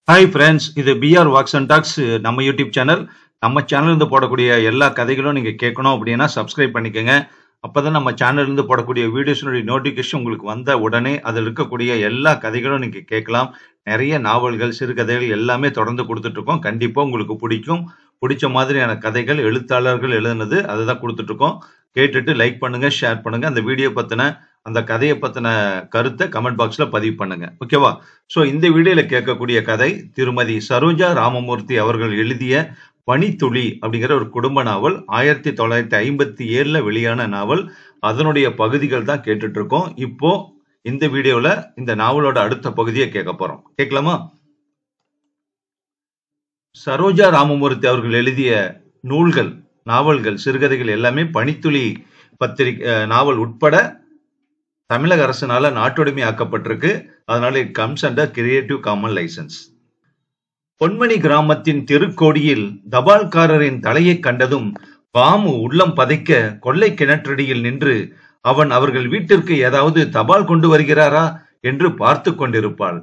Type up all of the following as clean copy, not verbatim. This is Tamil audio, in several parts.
ஹாய் ஃப்ரெண்ட்ஸ், இது பிஆர் வாக்ஸ் அண்ட் டாக்ஸ் நம்ம யூடியூப் சேனல். நம்ம சேனல்லேருந்து போடக்கூடிய எல்லா கதைகளும் நீங்கள் கேட்கணும் அப்படின்னா சப்ஸ்கிரைப் பண்ணிக்கோங்க. அப்போ தான் நம்ம சேனல்லேருந்து போடக்கூடிய வீடியோஸினுடைய நோட்டிஃபிகேஷன் உங்களுக்கு வந்த உடனே அதில் இருக்கக்கூடிய எல்லா கதைகளும் நீங்கள் கேட்கலாம். நிறைய நாவல்கள், சிறுகதைகள் எல்லாமே தொடர்ந்து கொடுத்துட்ருக்கோம். கண்டிப்பாக உங்களுக்கு பிடிக்கும். பிடிச்ச மாதிரியான கதைகள் எழுத்தாளர்கள் எழுதுனது அதை தான் கொடுத்துட்ருக்கோம். கேட்டுட்டு லைக் பண்ணுங்கள், ஷேர் பண்ணுங்கள். அந்த வீடியோ பற்றின அந்த கதையை பற்றின கருத்தை கமெண்ட் பாக்ஸில் பதிவு பண்ணுங்க. ஓகேவா? ஸோ இந்த வீடியோவில் கேட்கக்கூடிய கதை திருமதி சரோஜா ராமமூர்த்தி அவர்கள் எழுதிய பனித்துளி அப்படிங்கிற ஒரு குடும்ப நாவல். 1957 வெளியான நாவல். அதனுடைய பகுதிகள் தான் கேட்டுட்டு இருக்கோம். இப்போ இந்த வீடியோவில் இந்த நாவலோட அடுத்த பகுதியை கேட்க போறோம். கேட்கலாமா? சரோஜா ராமமூர்த்தி அவர்கள் எழுதிய நூல்கள், நாவல்கள், சிறுகதைகள் எல்லாமே பனித்துளி பத்திரிகை நாவல் உட்பட தமிழக அரசினால நாட்டுடைமை ஆக்கப்பட்டிருக்கு. அதனால it comes under creative common license. Ponmani கிராமத்தின் தெருக்கோடியில் தபால்காரரின் தலையை கண்டதும் பாமு உள்ளம் பதைக்க கொள்ளை கிணற்றடியில் நின்று அவன் அவர்கள் வீட்டிற்கு ஏதாவது தபால் கொண்டு வருகிறாரா என்று பார்த்து கொண்டிருப்பாள்.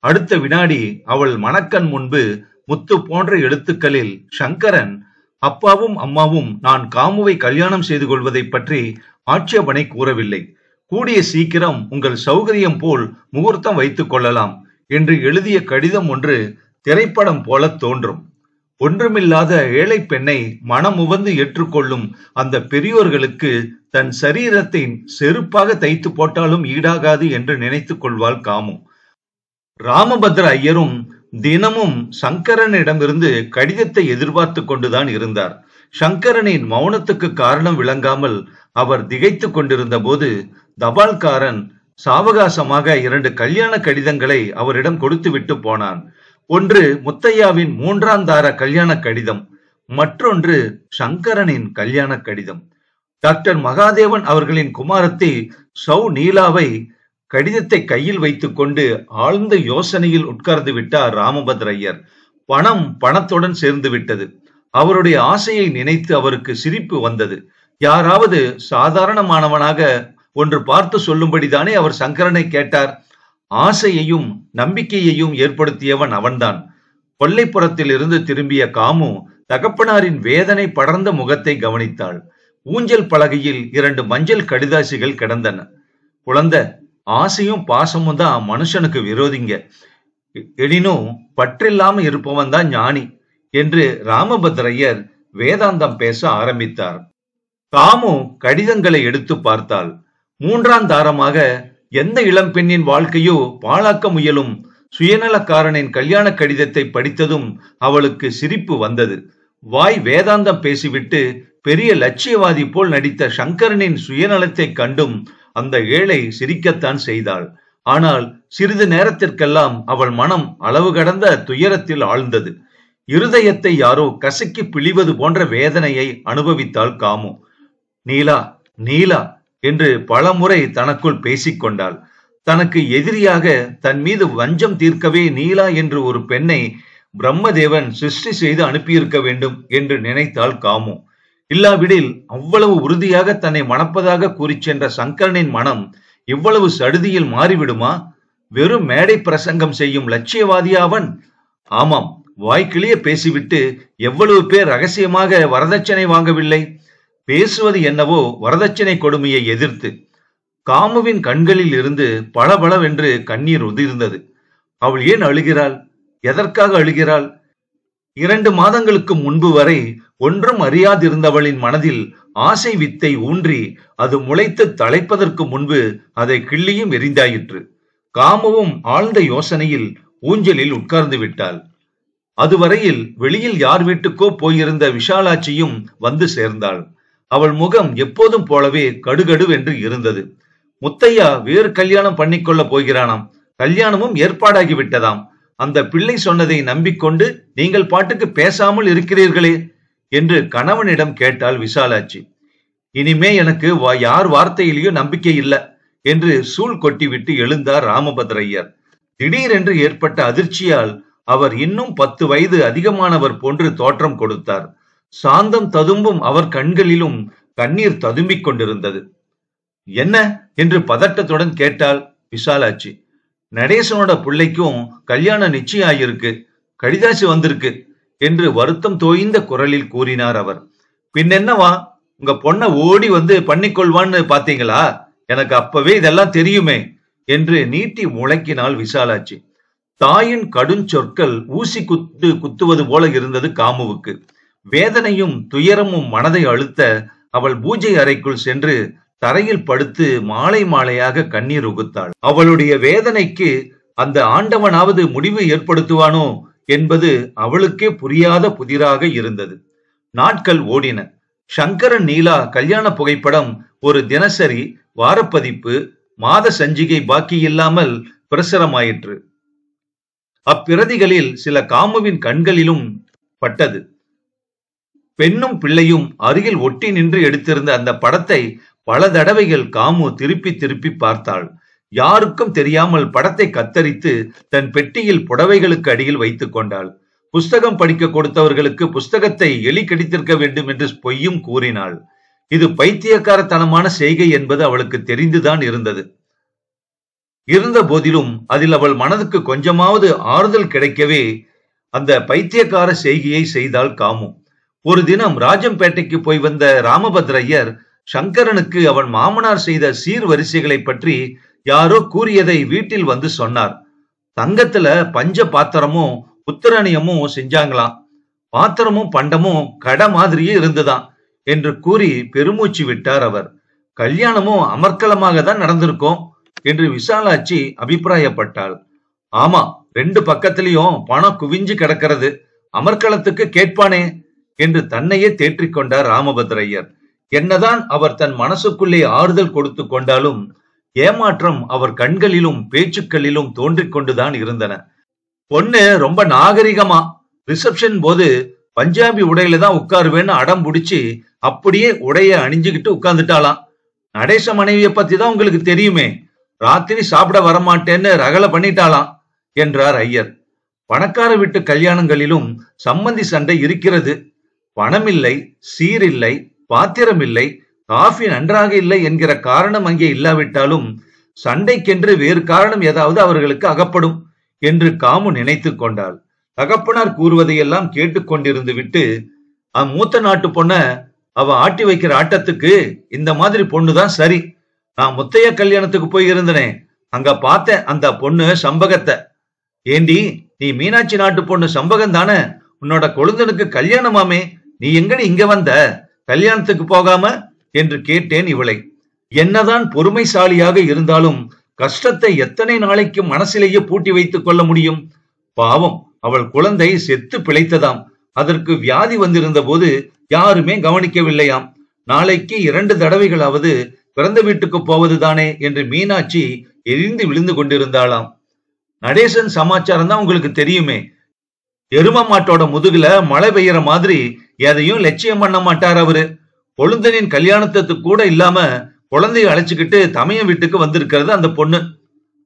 அடுத்த வினாடி அவள் மணக்கண் முன்பு முத்து போன்ற எழுத்துக்களில் சங்கரன், அப்பாவும் அம்மாவும் நான் காமுவை கல்யாணம் செய்து கொள்வதை பற்றி ஆட்சேபனை கூறவில்லை. கூடிய சீக்கிரம் உங்கள் சௌகரியம் போல் முகூர்த்தம் வைத்துக் கொள்ளலாம் என்று எழுதிய கடிதம் ஒன்று திரைப்படம் போல தோன்றும். ஒன்றுமில்லாத ஏழை பெண்ணை மனமுவந்து ஏற்றுக்கொள்ளும் அந்த பெரியோர்களுக்கு தன் சரீரத்தை செருப்பாக தைத்து போட்டாலும் ஈடாகாது என்று நினைத்துக் கொள்வாள் காமு. ராமபத்ர ஐயரும் தினமும் சங்கரனிடமிருந்து கடிதத்தை எதிர்பார்த்து கொண்டுதான் இருந்தார். சங்கரனின் மௌனத்துக்கு காரணம் விளங்காமல் அவர் திகைத்து கொண்டிருந்த போது தபால்காரன் சாவகாசமாக 2 கல்யாண கடிதங்களை அவரிடம் கொடுத்து விட்டு போனான். ஒன்று முத்தையாவின் 3ஆம் தார கல்யாண கடிதம், மற்றொன்று சங்கரனின் கல்யாண கடிதம். டாக்டர் மகாதேவன் அவர்களின் குமாரத்தை சௌ நீலாவை கடிதத்தை கையில் வைத்துக் கொண்டு ஆழ்ந்த யோசனையில் உட்கார்ந்து விட்டார் ராமபத்ர ஐயர். பணத்துடன் சேர்ந்து விட்டது. அவருடைய ஆசையை நினைத்து அவருக்கு சிரிப்பு வந்தது. யாராவது சாதாரணமானவனாக ஒன்று பார்த்து சொல்லும்படிதானே அவர் சங்கரனை கேட்டார். ஆசையையும் நம்பிக்கையையும் ஏற்படுத்தியவன் அவன்தான். கொல்லைப்புறத்தில் இருந்து திரும்பிய காமு தகப்பனாரின் வேதனை படர்ந்த முகத்தை கவனித்தாள். ஊஞ்சல் பலகையில் 2 மஞ்சள் கடிதாசிகள் கிடந்தன. குழந்தை, ஆசையும் பாசமும் தான் மனுஷனுக்கு விரோதிங்க. எனினும் பற்றில்லாம இருப்பவன் தான் ஞானி என்று ராமபத்ரையர் வேதாந்தம் பேச ஆரம்பித்தார். காமு கடிதங்களை எடுத்து பார்த்தாள். 3ஆம் தாரமாக எந்த இளம்பெண்ணின் வாழ்க்கையோ பாழாக்க முயலும் சுயநலக்காரனின் கல்யாண கடிதத்தை படித்ததும் அவளுக்கு சிரிப்பு வந்தது. வாய் வேதாந்தம் பேசிவிட்டு பெரிய லட்சியவாதி போல் நடித்த சங்கரனின் சுயநலத்தை கண்டும் அந்த ஏழை சிரிக்கத்தான் செய்தாள். ஆனால் சிறிது நேரத்திற்கெல்லாம் அவள் மனம் அளவு கடந்த துயரத்தில் ஆழ்ந்தது. இருதயத்தை யாரோ கசக்கி பிழிவது போன்ற வேதனையை அனுபவித்தாள் காமு. நீலா, நீலா என்று பலமுறை தனக்குள் பேசிக்கொண்டாள். தனக்கு எதிரியாக தன் மீது வஞ்சம் தீர்க்கவே நீலா என்று ஒரு பெண்ணை பிரம்மதேவன் சிருஷ்டி செய்து அனுப்பியிருக்க வேண்டும் என்று நினைத்தாள் காமு. இல்லாவிடில் அவ்வளவு உறுதியாக தன்னை மணப்பதாக கூறி சென்ற சங்கரனின் மனம் இவ்வளவு சடுதியில் மாறிவிடுமா? வெறும் மேடை பிரசங்கம் செய்யும் லட்சியவாதியாவன்? ஆமாம், வாய்க்கிளிய பேசிவிட்டு எவ்வளவு பேர் ரகசியமாக வரதட்சணை வாங்கவில்லை? பேசுவது என்னவோ வரதட்சணை கொடுமையை எதிர்த்து. காமுவின் கண்களில் இருந்து பளபளவென்று கண்ணீர் உதிர்ந்தது. அவள் ஏன் அழுகிறாள்? எதற்காக அழுகிறாள்? 2 மாதங்களுக்கு முன்பு வரை ஒன்றும் அறியாதிருந்தவளின் மனதில் ஆசை வித்தை ஊன்றி அது முளைத்து தழைப்பதற்கு முன்பு அதை கிள்ளியும் எரிந்தாயிற்று. காமுவும் ஆழ்ந்த யோசனையில் ஊஞ்சலில் உட்கார்ந்து விட்டாள். அதுவரையில் வெளியில் யார் வீட்டுக்கோ போயிருந்த விஷாலாட்சியும் வந்து சேர்ந்தாள். அவள் முகம் எப்போதும் போலவே கடுகடுவென்று இருந்தது. முத்தையா வேறு கல்யாணம் பண்ணிக்கொள்ள போகிறானாம். கல்யாணமும் ஏற்பாடாகி விட்டதாம். அந்த பிள்ளை சொன்னதை நம்பிக்கொண்டு நீங்கள் பாட்டுக்கு பேசாமல் இருக்கிறீர்களே என்று கணவனிடம் கேட்டாள் விஷாலாட்சி. இனிமே எனக்கு யார் வார்த்தையிலேயும் நம்பிக்கை இல்லை என்று சூழ் கொட்டிவிட்டு எழுந்தார் ராமபத்ரையர். திடீரென்று ஏற்பட்ட அதிர்ச்சியால் அவர் இன்னும் 10 வயது அதிகமானவர் போன்று தோற்றம் கொடுத்தார். சாந்தம் ததும்பும் அவர் கண்களிலும் கண்ணீர் ததும்பிக் கொண்டிருந்தது. என்ன என்று பதட்டத்துடன் கேட்டாள் விஷாலாட்சி. நடேசனோட பிள்ளைக்கும் கல்யாணம் நிச்சயம் ஆயிருக்கு. கடிதாசி வந்திருக்கு என்று வருத்தம் தோய்ந்த குரலில் கூறினார் அவர். பின்னென்னவா, உங்க பொண்ண ஓடி வந்து பண்ணிக்கொள்வான்னு பாத்தீங்களா? எனக்கு அப்பவே இதெல்லாம் தெரியுமே என்று நீட்டி முழக்கினாள் விசாலாட்சி. தாயின் கடுஞ்சொற்கள் ஊசி குத்துவது போல இருந்தது காமுவுக்கு. வேதனையும் துயரமும் மனதை அழுத்த அவள் பூஜை அறைக்குள் சென்று தரையில் படுத்து மாலை மாலையாக கண்ணீர் உகுத்தாள். அவளுடைய வேதனைக்கு அந்த ஆண்டவனாவது முடிவு ஏற்படுத்துவானோ என்பது அவளுக்கே புரியாத புதிராக இருந்தது. நாட்கள் ஓடின. சங்கரன் நீலா கல்யாண புகைப்படம் ஒரு தினசரி, வாரப்பதிப்பு, மாத சஞ்சிகை பாக்கி இல்லாமல் பிரசுரமாயிற்று. அப்பிரதிகளில் சில காமுவின் கண்களிலும் பட்டது. பெண்ணும் பிள்ளையும் அருகில் ஒட்டி நின்று எடுத்திருந்த அந்த படத்தை பல தடவைகள் காமு திருப்பி திருப்பி பார்த்தாள். யாருக்கும் தெரியாமல் படத்தை கத்தரித்து தன் பெட்டியில் புடவைகளுக்கு அடியில் வைத்துக் கொண்டாள். புஸ்தகம் படிக்க கொடுத்தவர்களுக்கு புஸ்தகத்தை எலி கடித்திருக்க வேண்டும் என்று பொய்யும் கூறினாள். இது பைத்தியக்காரத்தனமான செய்கை என்பது அவளுக்கு தெரிந்துதான் இருந்தது. இருந்த போதிலும் அதில் அவள் மனதுக்கு கொஞ்சமாவது ஆறுதல் கிடைக்கவே அந்த பைத்தியக்கார செய்கையை செய்தாள் காமு. ஒரு தினம் ராஜம்பேட்டைக்கு போய் வந்த ராமபத்ரையர் சங்கரனுக்கு அவன் மாமனார் செய்த சீர்வரிசைகளை பற்றி யாரோ கூறியதை வீட்டில் வந்து சொன்னார். தங்கத்துல பஞ்ச பாத்திரமும் உத்தரணியமும் செஞ்சாங்களாம். பாத்திரமும் பண்டமும் கடை மாதிரியே இருந்துதான் என்று கூறி பெருமூச்சு விட்டார் அவர். கல்யாணமும் அமர்க்கலமாக தான் நடந்திருக்கும் என்று விசாலாட்சி அபிப்பிராயப்பட்டாள். ஆமா, 2 பக்கத்திலையும் பணம் குவிஞ்சு கிடக்கிறது, அமர்க்களத்துக்கு கேட்பானே என்று தன்னையே தேற்றிக்கொண்டார் ராமபத்ரையர். என்னதான் அவர் தன் மனசுக்குள்ளே ஆறுதல் கொடுத்து கொண்டாலும் ஏமாற்றம் அவர் கண்களிலும் பேச்சுக்களிலும் தோன்றிக் கொண்டுதான் இருந்தன. பொண்ணு ரொம்ப நாகரிகமா ரிசப்ஷன் போது பஞ்சாபி உடையில தான் உட்காருவேன்னு அடம் பிடிச்சு அப்படியே உடைய அணிஞ்சுக்கிட்டு உட்கார்ந்துட்டாளாம். நடேச மனைவியை பத்தி தான் உங்களுக்கு தெரியுமே, ராத்திரி சாப்பிட வரமாட்டேன்னு ரகலை பண்ணிட்டாளாம் என்றார் ஐயர். பணக்கார வீட்டு கல்யாணங்களிலும் சம்மந்தி சண்டை இருக்கிறது. பணமில்லை, சீரில்லை, பாத்திரமில்லை, காஃபி நன்றாக இல்லை என்கிற காரணம் அங்கே இல்லாவிட்டாலும் சண்டைக்கென்று வேறு காரணம் ஏதாவது அவர்களுக்கு அகப்படும் என்று காமு நினைத்து கொண்டாள். தகப்பனார் கூறுவதையெல்லாம் கேட்டுக்கொண்டிருந்து விட்டு, மூத்த நாட்டு பொண்ண அவ ஆட்டி வைக்கிற ஆட்டத்துக்கு இந்த மாதிரி பொண்ணுதான் சரி. நான் முத்தைய கல்யாணத்துக்கு போய் இருந்தனே, அங்க பார்த்தேன் அந்த பொண்ணு சம்பகத்தை. ஏண்டி, நீ மீனாட்சி நாட்டு பொண்ணு சம்பகம் தானே? உன்னோட கொழுந்தனுக்கு கல்யாணமாமே, நீ எங்கடி இங்க வந்த, கல்யாணத்துக்கு போகாம என்று கேட்டேன் இவளை. என்னதான் பொறுமைசாலியாக இருந்தாலும் கஷ்டத்தை எத்தனை நாளைக்கு மனசிலேயே பூட்டி வைத்துக் கொள்ள முடியும்? பாவம், அவள் குழந்தை செத்து பிழைத்ததாம். அதற்கு வியாதி வந்திருந்த போது யாருமே கவனிக்கவில்லையாம். நாளைக்கு 2 தடவைகளாவது பிறந்த வீட்டுக்கு போவதுதானே என்று மீனாட்சி எரிந்து விழுந்து கொண்டிருந்தாளாம். நடேசன் சமாச்சாரம் தான் உங்களுக்கு தெரியுமே. எரும மாட்டோட முதுகுல மழை பெய்யற மாதிரி எதையும் லட்சியம் பண்ண மாட்டார் அவரு. கொழுந்தனின் கல்யாணத்துக்கு கூட இல்லாம குழந்தைய அழைச்சுக்கிட்டு தமைய வீட்டுக்கு வந்திருக்கிறது அந்த பொண்ணு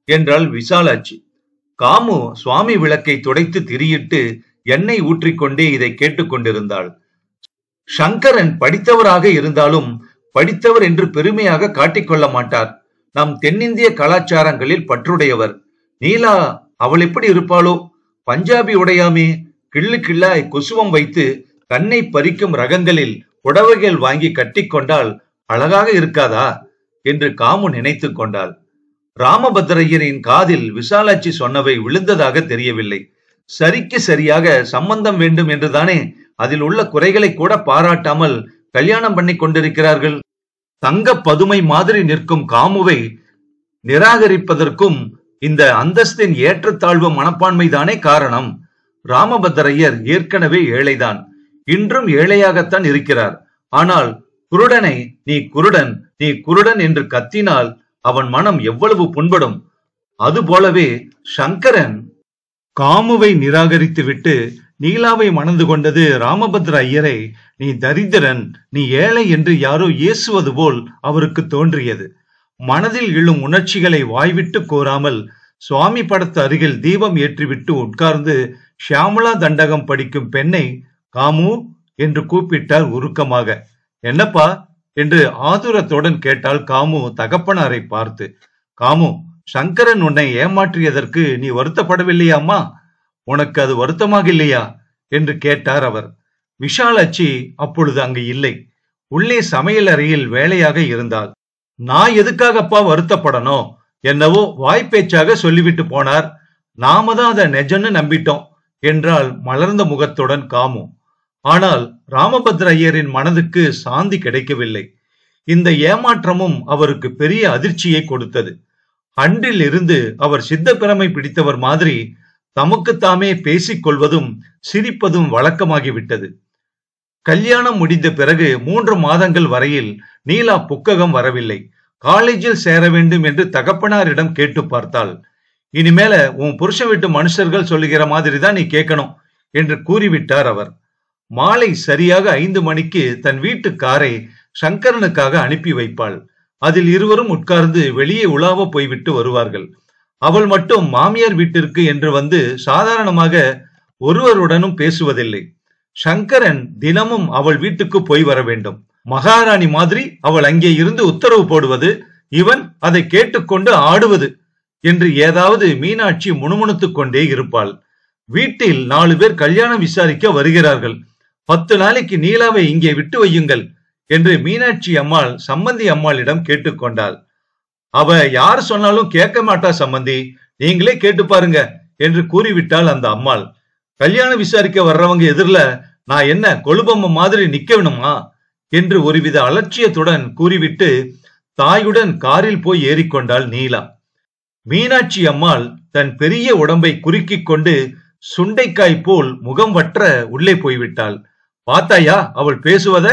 என்றாள் விசாலாட்சி. காமு சுவாமி விளக்கை துடைத்து திரியிட்டு எண்ணெய் ஊற்றிக்கொண்டே இதை கேட்டுக்கொண்டிருந்தாள். சங்கரன் படித்தவராக இருந்தாலும் படித்தவர் என்று பெருமையாக காட்டிக்கொள்ள மாட்டார். நம் தென்னிந்திய கலாச்சாரங்களில் பற்றுடையவர். நீலா அவள் எப்படி இருப்பாளோ? பஞ்சாபி உடையாமே, கிள்ளு கிள்ளாய் குசுவம் வைத்து கண்ணை பறிக்கும் ரகங்களில் புடவைகள் வாங்கி கட்டிக்கொண்டால் அழகாக இருக்காதா என்று காமு நினைத்து கொண்டாள். ராமபத்ரையரின் காதில் விசாலாட்சி சொன்னவை விழுந்ததாக தெரியவில்லை. சரிக்கு சரியாக சம்பந்தம் வேண்டும் என்றுதானே அதில் உள்ள குறைகளை கூட பாராட்டாமல் கல்யாணம் பண்ணி கொண்டிருக்கிறார்கள். தங்க பதுமை மாதிரி நிற்கும் காமுவை நிராகரிப்பதற்கும் இந்த அந்தஸ்தின் ஏற்றத்தாழ்வு மனப்பான்மைதானே காரணம். ராமபத்ரையர் ஏற்கனவே ஏழைதான், இன்றும் ஏழையாகத்தான் இருக்கிறார். ஆனால் குருடனை நீ குருடன், நீ குருடன் என்று கத்தினால் அவன் மனம் எவ்வளவு புண்படும். அதுபோலவே சங்கரன் காமுவை நிராகரித்து விட்டு நீலாவை மணந்து கொண்டது ராமபத்ர ஐயரை நீ தரித்திரன், நீ ஏழை என்று யாரோ ஏசுவது போல் அவருக்கு தோன்றியது. மனதில் எழும் உணர்ச்சிகளை வாய்விட்டு கோராமல் சுவாமி படத்து அருகில் தீபம் ஏற்றிவிட்டு உட்கார்ந்து ஷியாமலா தண்டகம் படிக்கும் பெண்ணை காமு என்று கூப்பிட்டார் உருக்கமாக. என்னப்பா என்று ஆதுரத்துடன் கேட்டாள் காமு தகப்பனாரை பார்த்து. காமு, சங்கரன் உன்னை ஏமாற்றியதற்கு நீ வருத்தப்படவில்லையாம்மா? உனக்கு அது வருத்தமாக இல்லையா என்று கேட்டார் அவர். விஷாலாட்சி அப்பொழுது அங்கு இல்லை. உள்ளே சமையல் அறையில் வேலையாக இருந்தாள். நான் எதுக்காகப்பா வருத்தப்படணும்? என்னவோ வாய்ப்பேச்சாக சொல்லிவிட்டு போனார். நாம தான் அதை நெஜன்னு நம்பிட்டோம் என்றால் மலர்ந்த முகத்துடன் காமு. ஆனால் ராமபத்ர ஐயரின் மனதுக்கு சாந்தி கிடைக்கவில்லை. இந்த ஏமாற்றமும் அவருக்கு பெரிய அதிர்ச்சியை கொடுத்தது. அன்றில் இருந்து அவர் சித்த பிரமை பிடித்தவர் மாதிரி தமக்குத்தாமே பேசிக் கொள்வதும் சிரிப்பதும் வழக்கமாகிவிட்டது. கல்யாணம் முடிந்த பிறகு 3 மாதங்கள் வரையில் நீலா புக்ககம் வரவில்லை. காலேஜில் சேர வேண்டும் என்று தகப்பனாரிடம் கேட்டு பார்த்தாள். இனிமேல உன் புருஷ வீட்டு மனுஷர்கள் சொல்லுகிற மாதிரி தான் நீ கேட்கணும் என்று கூறிவிட்டார் அவர். மாலை சரியாக 5 மணிக்கு தன் வீட்டு காரை சங்கரனுக்காக அனுப்பி வைப்பாள். அதில் இருவரும் உட்கார்ந்து வெளியே உலாவ போய்விட்டு வருவார்கள். அவள் மட்டும் மாமியார் வீட்டிற்கு என்று வந்து சாதாரணமாக ஒருவருடனும் பேசுவதில்லை. சங்கரன் தினமும் அவள் வீட்டுக்கு போய் வர வேண்டும். மகாராணி மாதிரி அவள் அங்கே இருந்து உத்தரவு போடுவது, இவன் அதை கேட்டுக்கொண்டு ஆடுவது என்று ஏதாவது மீனாட்சி முணுமுணுத்துக் கொண்டே இருப்பாள். வீட்டில் 4 பேர் கல்யாணம் விசாரிக்க வருகிறார்கள். 10 நாளைக்கு நீலாவை இங்கே விட்டு வையுங்கள் என்று மீனாட்சி அம்மாள் சம்பந்தி அம்மாளிடம் கேட்டுக்கொண்டாள். அவ யார் சொன்னாலும் கேட்க மாட்டா சம்பந்தி, நீங்களே கேட்டு பாருங்க என்று கூறிவிட்டாள் அந்த அம்மாள். கல்யாணம் விசாரிக்க வர்றவங்க எதிரில நான் என்ன கொழுபம்ம மாதிரி நிக்க வேணுமா என்று ஒருவித அலட்சியத்துடன் கூறிவிட்டு தாயுடன் காரில் போய் ஏறிக்கொண்டாள் நீலா. மீனாட்சி அம்மாள் தன் பெரிய உடம்பை குறுக்கிக் கொண்டு சுண்டைக்காய் போல் முகம் வற்ற உள்ளே போய்விட்டாள். பார்த்தாயா அவள் பேசுவத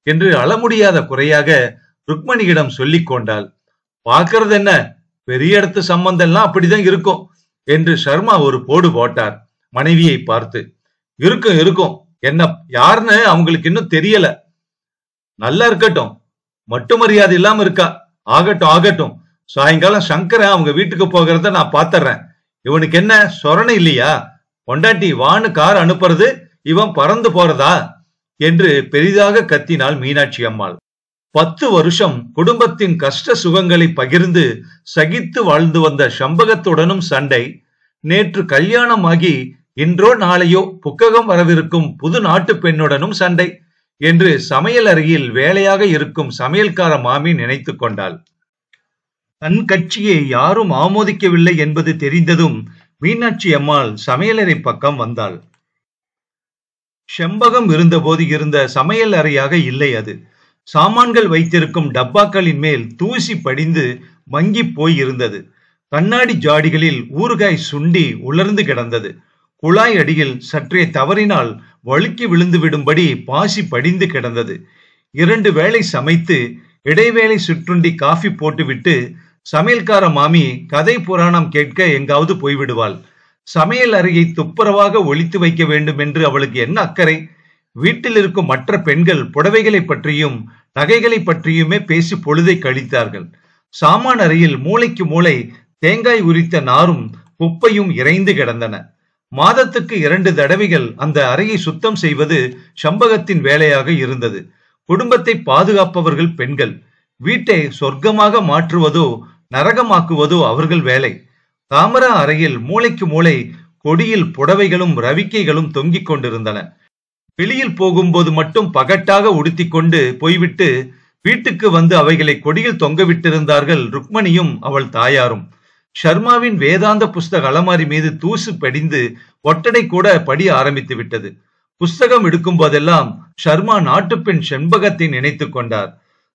என்று அளமுடியாத குறையாக ருக்மணியிடம் சொல்லிக் கொண்டாள். பார்க்கறது என்ன, பெரிய இடத்து சம்பந்தம்லாம் அப்படிதான் இருக்கும் என்று சர்மா ஒரு போடு போட்டார் மனைவியை பார்த்து. இருக்கும் இருக்கும், என்ன யாருன்னு அவங்களுக்கு இன்னும் தெரியல. நல்லா இருக்கட்டும், மட்டு மரியாதை இல்லாம இருக்கா. ஆகட்டும் ஆகட்டும், சாயங்காலம் சங்கரன் அவங்க வீட்டுக்கு போகிறத நான் பாத்துறேன். இவனுக்கு என்ன சொரணை இல்லையா? பொண்டாட்டி வான்னு கார் அனுப்புறது, இவன் பறந்து போறதா என்று பெரிதாக கத்தினாள் மீனாட்சி அம்மாள். 10 வருஷம் குடும்பத்தின் கஷ்ட சுகங்களை பகிர்ந்து சகித்து வாழ்ந்து வந்த சம்பகத்துடனும் சண்டை. நேற்று கல்யாணமாகி இன்றோ நாளையோ புக்ககம் வரவிருக்கும் புது நாட்டு பெண்ணுடனும் சண்டை என்று சமையல் அறையில் வேலையாக இருக்கும் சமையல்கார மாமி நினைத்து கொண்டாள். தன் கட்சியை யாரும் ஆமோதிக்கவில்லை என்பது தெரிந்ததும் மீனாட்சி அம்மாள் சமையலறை பக்கம் வந்தாள். செம்பகம் இருந்தபோது இருந்த சமையல் அறையாக இல்லை அது. சாமான்கள் வைத்திருக்கும் டப்பாக்களின் மேல் தூசி படிந்து மங்கி போய் இருந்தது. கண்ணாடி ஜாடிகளில் ஊறுகாய் சுண்டி உலர்ந்து கிடந்தது. குழாய் அடியில் சற்றே தவறினால் வழுக்கி விழுந்து விடும்படி பாசி படிந்து கிடந்தது. 2 வேளை சமைத்து இடைவேளை சுற்றுண்டி காஃபி போட்டுவிட்டு சமையல்கார மாமி கதை புராணம் கேட்க எங்காவது போய்விடுவாள். சமையல் அறையை துப்புரவாக ஒழித்து வைக்க வேண்டும் என்று அவளுக்கு என்ன அக்கறை? வீட்டில் இருக்கும் மற்ற பெண்கள் புடவைகளை பற்றியும் நகைகளை பற்றியுமே பேசி பொழுதை கழித்தார்கள். சாமான் அறையில் மூளைக்கு மூளை தேங்காய் உரித்த நாரும் குப்பையும் இறைந்து கிடந்தன. மாதத்துக்கு 2 தடவைகள் அந்த அறையை சுத்தம் செய்வது சம்பகத்தின் வேலையாக இருந்தது. குடும்பத்தை பாதுகாப்பவர்கள் பெண்கள். வீட்டை சொர்க்கமாக மாற்றுவதோ நரகமாக்குவதோ அவர்கள் வேலை. தாமரா அறையில் மூளைக்கு மூளை கொடியில் புடவைகளும் ரவிக்கைகளும் தொங்கிக் கொண்டிருந்தன. வெளியில் போகும்போது மட்டும் பகட்டாக உடுத்தி கொண்டு போய்விட்டு வீட்டுக்கு வந்து அவைகளை கொடியில் தொங்கவிட்டிருந்தார்கள் ருக்மணியும் அவள் தாயாரும். ஷர்மாவின் வேதாந்த புஸ்தக அலமாரி மீது தூசு படிந்து ஒட்டடை கூட படிய ஆரம்பித்து விட்டது. புஸ்தகம் எடுக்கும் போதெல்லாம் ஷர்மா நாட்டுப்பெண் செண்பகத்தை நினைத்து கொண்டார்.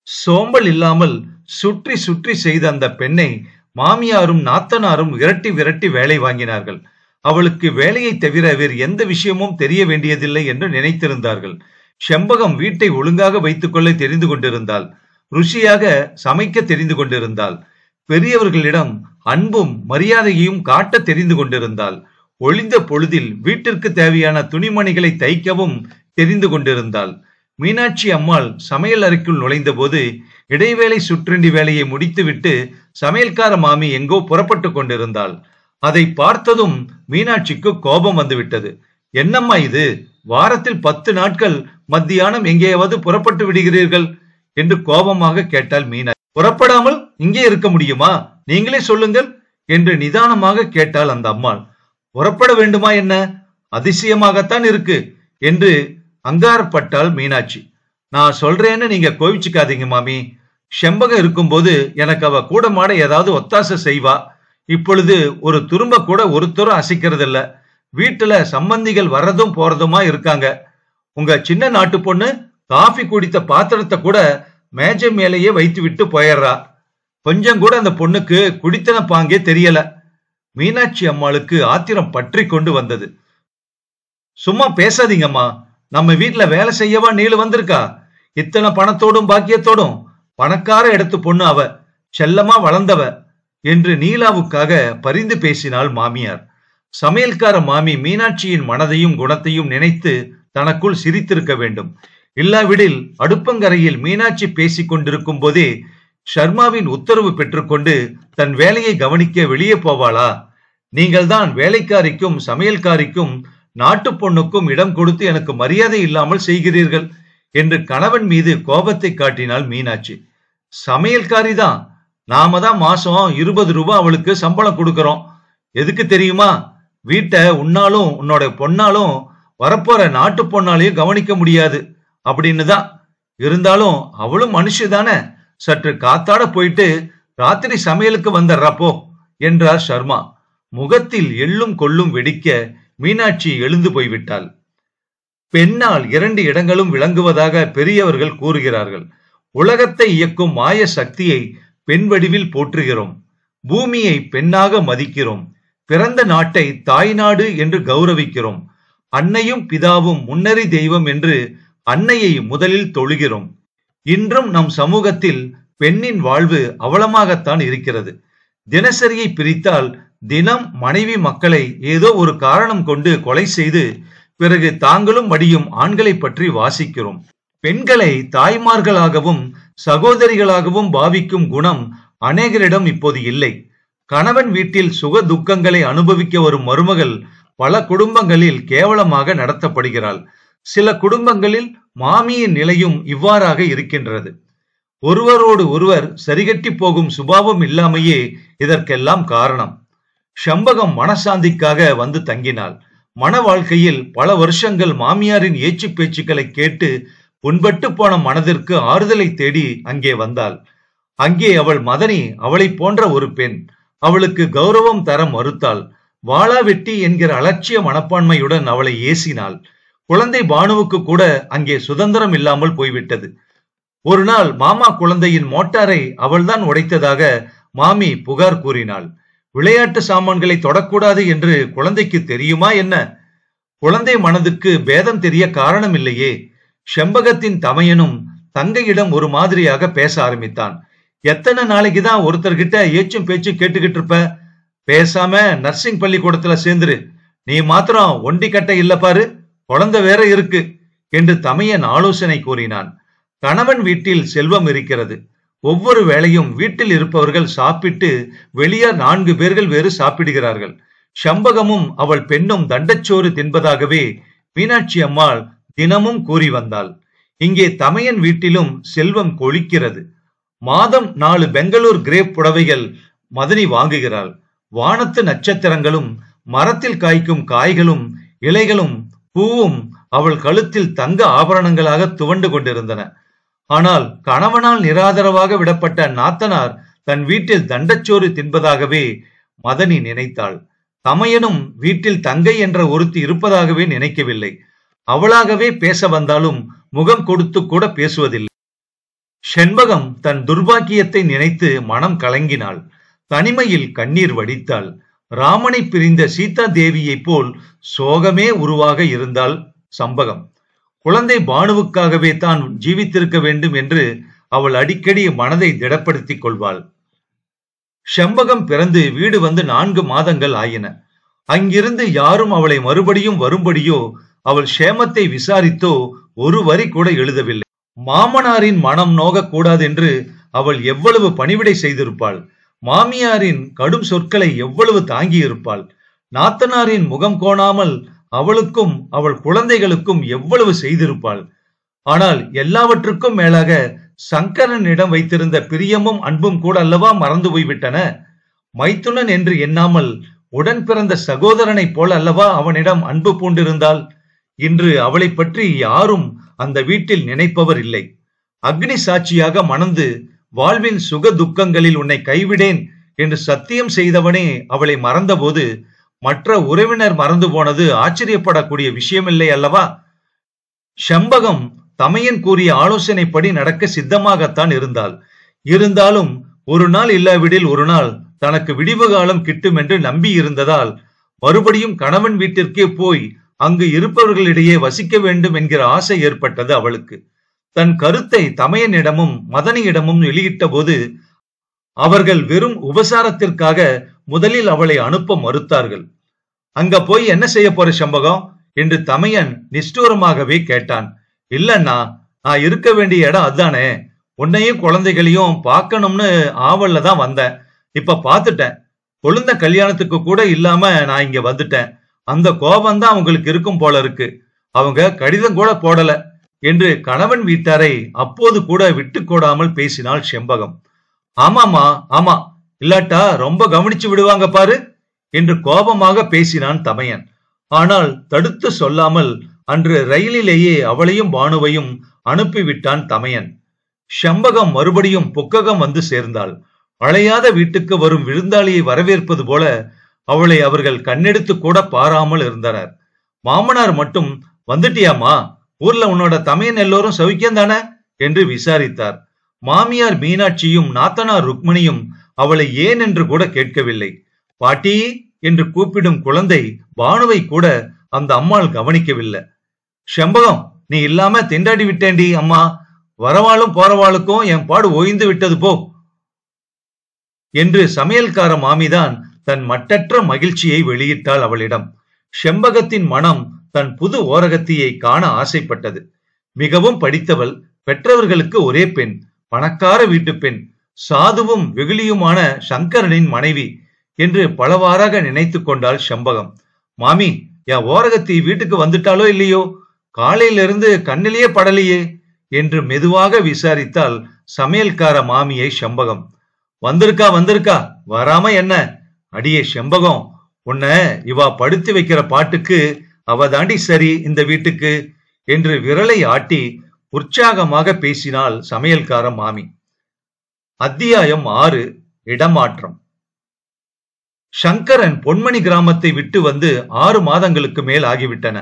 சோம்பல் இல்லாமல் சுற்றி சுற்றி செய்த அந்த பெண்ணை மாமியாரும் நாத்தனாரும் விரட்டி விரட்டி வேலை வாங்கினார்கள். அவளுக்கு வேலையை தவிர வேறு எந்த விஷயமும் தெரிய வேண்டியதில்லை என்று நினைத்திருந்தார்கள். செம்பகம் வீட்டை ஒழுங்காக வைத்துக் கொள்ள தெரிந்து கொண்டிருந்தாள். ருசியாக சமைக்க தெரிந்து கொண்டிருந்தாள். பெரியவர்களிடம் அன்பும் மரியாதையையும் காட்ட தெரிந்து கொண்டிருந்தாள். ஒளிந்த பொழுதில் வீட்டிற்கு தேவையான துணிமணிகளை தைக்கவும் தெரிந்து கொண்டிருந்தாள். மீனாட்சி அம்மாள் சமையல் அறைக்குள் நுழைந்த போது இடைவேளை சுற்றுண்டி வேலையை முடித்துவிட்டு சமையல்கார மாமி எங்கோ புறப்பட்டு கொண்டிருந்தாள். அதை பார்த்ததும் மீனாட்சிக்கு கோபம் வந்துவிட்டது. என்னம்மா இது, வாரத்தில் 10 நாட்கள் மத்தியானம் எங்கேயாவது புறப்பட்டு விடுகிறீர்கள் என்று கோபமாக கேட்டாள் மீனாட்சி. புறப்படாமல் இங்கே இருக்க முடியுமா? நீங்களே சொல்லுங்கள் என்று நிதானமாக கேட்டாள் அந்த அம்மாள். புறப்பட வேண்டுமா என்ன? அதிசயமாகத்தான் இருக்கு என்று அங்காரப்பட்டாள் மீனாட்சி. நான் சொல்றேன்னு நீங்க கோவிச்சுக்காதீங்க மாமி. செம்பகம் இருக்கும்போது எனக்கு அவ கூட மாட ஏதாவது ஒத்தாசை செய்வா. இப்பொழுது ஒரு துரும்ப கூட ஒருத்தரும் அசைக்கிறது இல்ல. வீட்டுல சம்பந்திகள் வர்றதும் போறதுமா இருக்காங்க. உங்க சின்ன நாட்டு பொண்ணு காஃபி குடித்த பாத்திரத்தை கூட மேஜை மேலேயே வைத்து விட்டு போயிடுறா. கொஞ்சம் கூட அந்த பொண்ணுக்கு குடித்தன பாங்கே தெரியல. மீனாட்சி அம்மாளுக்கு ஆத்திரம் பற்றி கொண்டு வந்தது. சும்மா பேசாதீங்கம்மா. நம்ம வீட்டுல வேலை செய்யவா நீளு வந்திருக்கா? இத்தனை பணத்தோடும் பாக்கியத்தோடும் பணக்கார இடத்து பொண்ணு அவ, செல்லமா வளர்ந்தவ என்று நீலாவுக்காக பரிந்து பேசினாள் மாமியார். சமையல்கார மாமி மீனாட்சியின் மனதையும் குணத்தையும் நினைத்து தனக்குள் சிரித்திருக்க வேண்டும். இல்லாவிடில் அடுப்பங்கரையில் மீனாட்சி பேசிக் கொண்டிருக்கும் போதே ஷர்மாவின் உத்தரவு பெற்றுக்கொண்டு தன் வேலையை கவனிக்க வெளியே போவாளா? நீங்கள் தான் வேலைக்காரிக்கும் சமையல்காரிக்கும் நாட்டு பொண்ணுக்கும் இடம் கொடுத்து எனக்கு மரியாதை இல்லாமல் செய்கிறீர்கள் என்று கணவன் மீது கோபத்தை காட்டினாள் மீனாட்சி. சமையல்காரி தான், நாம தான் மாசம் 20 ரூபாய் அவளுக்கு சம்பளம் கொடுக்கறோம். எதுக்கு தெரியுமா? வீட்டை உன்னாலும் உன்னோட பொண்ணாலும் வரப்போற நாட்டு பொண்ணாலையும் கவனிக்க முடியாது அப்படின்னு தான். இருந்தாலும் அவளும் மனுஷதானே, சற்று காத்தாட போயிட்டு ராத்திரி சமையலுக்கு வந்துடுறாப்போ என்றார் சர்மா. முகத்தில் எள்ளும் கொள்ளும் வெடிக்க மீனாட்சி எழுந்து போய்விட்டாள். பெண்ணால் 2 இடங்களும் விளங்குவதாக பெரியவர்கள் கூறுகிறார்கள். உலகத்தை இயக்கும் மாய சக்தியை பெண் வடிவில் போற்றுகிறோம். பூமியை பெண்ணாக மதிக்கிறோம். பிறந்த நாட்டை தாய்நாடு என்று கௌரவிக்கிறோம். அன்னையும் பிதாவும் முன்னறி தெய்வம் என்று அன்னையை முதலில் தொழுகிறோம். இன்றும் நம் சமூகத்தில் பெண்ணின் வாழ்வு அவலமாகத்தான் இருக்கிறது. தினசரியை பிரித்தால் தினம் மனைவி மக்களை ஏதோ ஒரு காரணம் கொண்டு கொலை செய்து பிறகு தாங்களும் மடியும் ஆண்களை பற்றி வாசிக்கிறோம். பெண்களை தாய்மார்களாகவும் சகோதரிகளாகவும் பாவிக்கும் குணம் அநேகரிடம் இப்போது இல்லை. கணவன் வீட்டில் சுக துக்கங்களை அனுபவிக்க வரும் மருமகள் பல குடும்பங்களில் கேவலமாக நடத்தப்படுகிறாள். சில குடும்பங்களில் மாமியின் நிலையும் இவ்வாறாக இருக்கின்றது. ஒருவரோடு ஒருவர் சரிகட்டி போகும் சுபாவம் இல்லாமையே இதற்கெல்லாம் காரணம். செம்பகம் மனசாந்திக்காக வந்து தங்கினாள். மன வாழ்க்கையில் பல வருஷங்கள் மாமியாரின் ஏச்சு பேச்சுக்களை கேட்டு புண்பட்டு போன மனதிற்கு ஆறுதலை தேடி அங்கே வந்தாள். அங்கே அவள் மதனி அவளை போன்ற ஒரு பெண். அவளுக்கு கௌரவம் தர மறுத்தாள். வாளா வெட்டி என்கிற அலட்சிய மனப்பான்மையுடன் அவளை ஏசினாள். குழந்தை பானுவுக்கு கூட அங்கே சுதந்திரம் இல்லாமல் போய்விட்டது. ஒரு நாள் மாமா குழந்தையின் மோட்டாரை அவள்தான் உடைத்ததாக மாமி புகார் கூறினாள். விளையாட்டு சாமான்களை தொடக்கூடாது என்று குழந்தைக்கு தெரியுமா என்ன? குழந்தை மனதுக்கு பேதம் தெரிய காரணம் இல்லையே. செம்பகத்தின் தமையனும் தங்கையிடம் ஒரு மாதிரியாக பேச ஆரம்பித்தான். எத்தனை நாளைக்குதான் ஒருத்தர்கிட்ட ஏச்சும் பேச்சும் கேட்டுக்கிட்டு இருப்ப? பேசாம நர்சிங் பள்ளிக்கூடத்துல சேர்ந்துரு. நீ மாத்திரம் ஒண்டி கட்ட இல்ல பாரு, குழந்தை வேற இருக்கு என்று தமையன் ஆலோசனை கூறினான். கணவன் வீட்டில் செல்வம் இருக்கிறது. ஒவ்வொரு வேளையும் வீட்டில் இருப்பவர்கள் சாப்பிட்டு வெளியே 4 பேர்கள் வேறு சாப்பிடுகிறார்கள். செம்பகமும் அவள் பெண்ணும் தண்டச்சோறு தின்பதாகவே மீனாட்சி அம்மாள் தினமும் கூறி வந்தாள். இங்கே தமையன் வீட்டிலும் செல்வம் கொழிக்கிறது. மாதம் 4 பெங்களூர் கிரேப் புடவைகள் மதனி வாங்குகிறாள். வானத்து நட்சத்திரங்களும் மரத்தில் காய்க்கும் காய்களும் இலைகளும் பூவும் அவள் கழுத்தில் தங்க ஆபரணங்களாக துவண்டு கொண்டிருந்தன. ஆனால் கணவனால் நிராதரவாக விடப்பட்ட நாத்தனார் தன் வீட்டில் தண்டச்சோறு தின்பதாகவே மதனி நினைத்தாள். தமையனும் வீட்டில் தங்கை என்ற ஒருத்தி இருப்பதாகவே நினைக்கவில்லை. அவளாகவே பேச வந்தாலும் முகம் கொடுத்து கூட பேசுவதில்லை. செண்பகம் தன் துர்பாக்கியத்தை நினைத்து மனம் கலங்கினாள். தனிமையில் கண்ணீர் வடித்தாள். ராமனை பிரிந்த சீதா தேவியை போல் சோகமே உருவாக இருந்தாள் சம்பகம். குழந்தை பானுவுக்காகவே தான் ஜீவித்திருக்க வேண்டும் என்று அவள் அடிக்கடி மனதை திடப்படுத்திக் கொள்வாள். செம்பகம் பிறந்து வீடு வந்து 4 மாதங்கள் ஆயின. அங்கிருந்து யாரும் அவளை மறுபடியும் வரும்படியோ அவள் சேமத்தை விசாரித்தோ ஒரு வரி கூட எழுதவில்லை. மாமனாரின் மனம் நோக கூடாது என்று அவள் எவ்வளவு பணிவிடை செய்திருப்பாள். மாமியாரின் கடும் சொற்களை எவ்வளவு தாங்கி இருப்பாள். நாத்தனாரின் முகம் கோணாமல் அவளுக்கும் அவள் குழந்தைகளுக்கும் எவ்வளவு செய்திருப்பாள். ஆனால் எல்லாவற்றுக்கும் மேலாக சங்கரனிடம் வைத்திருந்த பிரியமும் அன்பும் கூட அல்லவா மறந்து போய்விட்டன. மைத்துனன் என்று எண்ணாமல் உடன் பிறந்த சகோதரனைப் போல அல்லவா அவனிடம் அன்பு பூண்டிருந்தாள். இன்று அவளை பற்றி யாரும் அந்த வீட்டில் நினைப்பவர் இல்லை. அக்னி சாட்சியாக மணந்து வாழ்வின் சுக துக்கங்களில் உன்னை கைவிடேன் என்று சத்தியம் செய்தவனே அவளை மறந்தபோது மற்ற உறவினர் மறந்து போனது ஆச்சரியப்படக்கூடிய விஷயமில்லை அல்லவா? செம்பகம் தமையன் கூறிய ஆலோசனைப்படி நடக்க சித்தமாகத்தான் இருந்தாலும் ஒரு நாள் இல்லாவிடில் ஒரு நாள் தனக்கு விடிவு காலம் கிட்டும் என்று நம்பி இருந்ததால் மறுபடியும் கணவன் வீட்டிற்கே போய் அங்கு இருப்பவர்களிடையே வசிக்க வேண்டும் என்கிற ஆசை ஏற்பட்டது அவளுக்கு. தன் கருத்தை தமையனிடமும் மதனியிடமும் வெளியிட்ட போது அவர்கள் வெறும் உபசாரத்திற்காக முதலில் அவளை அனுப்ப மறுத்தார்கள். அங்க போய் என்ன செய்ய போற செம்பகம் என்று தமையன் நிஷ்டூரமாகவே கேட்டான். இல்லன்னா, நான் இருக்க வேண்டிய இடம் அதானே. உன்னையும் குழந்தைகளையும் பார்க்கணும்னு ஆவல்ல தான் வந்தேன். இப்ப பாத்துட்டேன். கொழுந்த கல்யாணத்துக்கு கூட இல்லாம நான் இங்க வந்துட்டேன். அந்த கோபம்தான் அவங்களுக்கு இருக்கும் போல இருக்கு. அவங்க கடிதம் கூட போடல என்று கணவன் வீட்டாரை அப்போது கூட விட்டு கொடாமல் பேசினாள் செம்பகம். ஆமாமா, ஆமா, இல்லாட்டா ரொம்ப கவனிச்சு விடுவாங்க பாரு என்று கோபமாக பேசினான் தமையன். ஆனால் தடுத்து சொல்லாமல் அன்று ரயிலிலேயே அவளையும் பானுவையும் அனுப்பிவிட்டான் தமையன். செம்பகம் மறுபடியும் புக்ககம் வந்து சேர்ந்தாள். அழையாத வீட்டுக்கு வரும் விருந்தாளியை வரவேற்பது போல அவளை அவர்கள் கண்ணெடுத்து கூட பாராமல் இருந்தனர். மாமனார் மட்டும், வந்துட்டியாமா, ஊர்ல உன்னோட தமையன் எல்லோரும் சௌக்கியம் தானே என்று விசாரித்தார். மாமியார் மீனாட்சியும் நாத்தனார் ருக்மணியும் அவளை ஏன் என்று கூட கேட்கவில்லை. பாட்டி என்று கூப்பிடும் குழந்தை பானுவை கூட அந்த அம்மாள் கவனிக்கவில்லை. செம்பகம், நீ இல்லாம திண்டாடி விட்டேண்டி அம்மா. வரவாளும் போறவாளுக்கும் என் பாடு ஓய்ந்து விட்டது போ என்று சமையல்கார மாமிதான் தன் மட்டற்ற மகிழ்ச்சியை வெளியிட்டாள் அவளிடம். செம்பகத்தின் மனம் தன் புது ஓரகத்தியை காண ஆசைப்பட்டது. மிகவும் படித்தவள், பெற்றவர்களுக்கு ஒரே பெண், பணக்கார வீட்டு பெண், சாதுவும் வெகுளியுமான சங்கரனின் மனைவி என்று பலவாறாக நினைத்து கொண்டாள் செம்பகம். மாமி, என் ஓரகத்தி வீட்டுக்கு வந்துட்டாலோ இல்லையோ, காலையிலிருந்து கண்ணிலேயே படலையே என்று மெதுவாக விசாரித்தாள் சமையல்கார மாமியை செம்பகம். வந்திருக்கா, வராம என்ன? அடியே செம்பகம், உன்னை இவா படுத்து வைக்கிற பாட்டுக்கு அவ தாண்டி சரி இந்த வீட்டுக்கு என்று விரலை ஆட்டி உற்சாகமாக பேசினாள் சமையல்கார மாமி. அத்தியாயம் 6. இடமாற்றம். சங்கரன் பொன்மணி கிராமத்தை விட்டு வந்து 6 மாதங்களுக்கு மேல் ஆகிவிட்டன.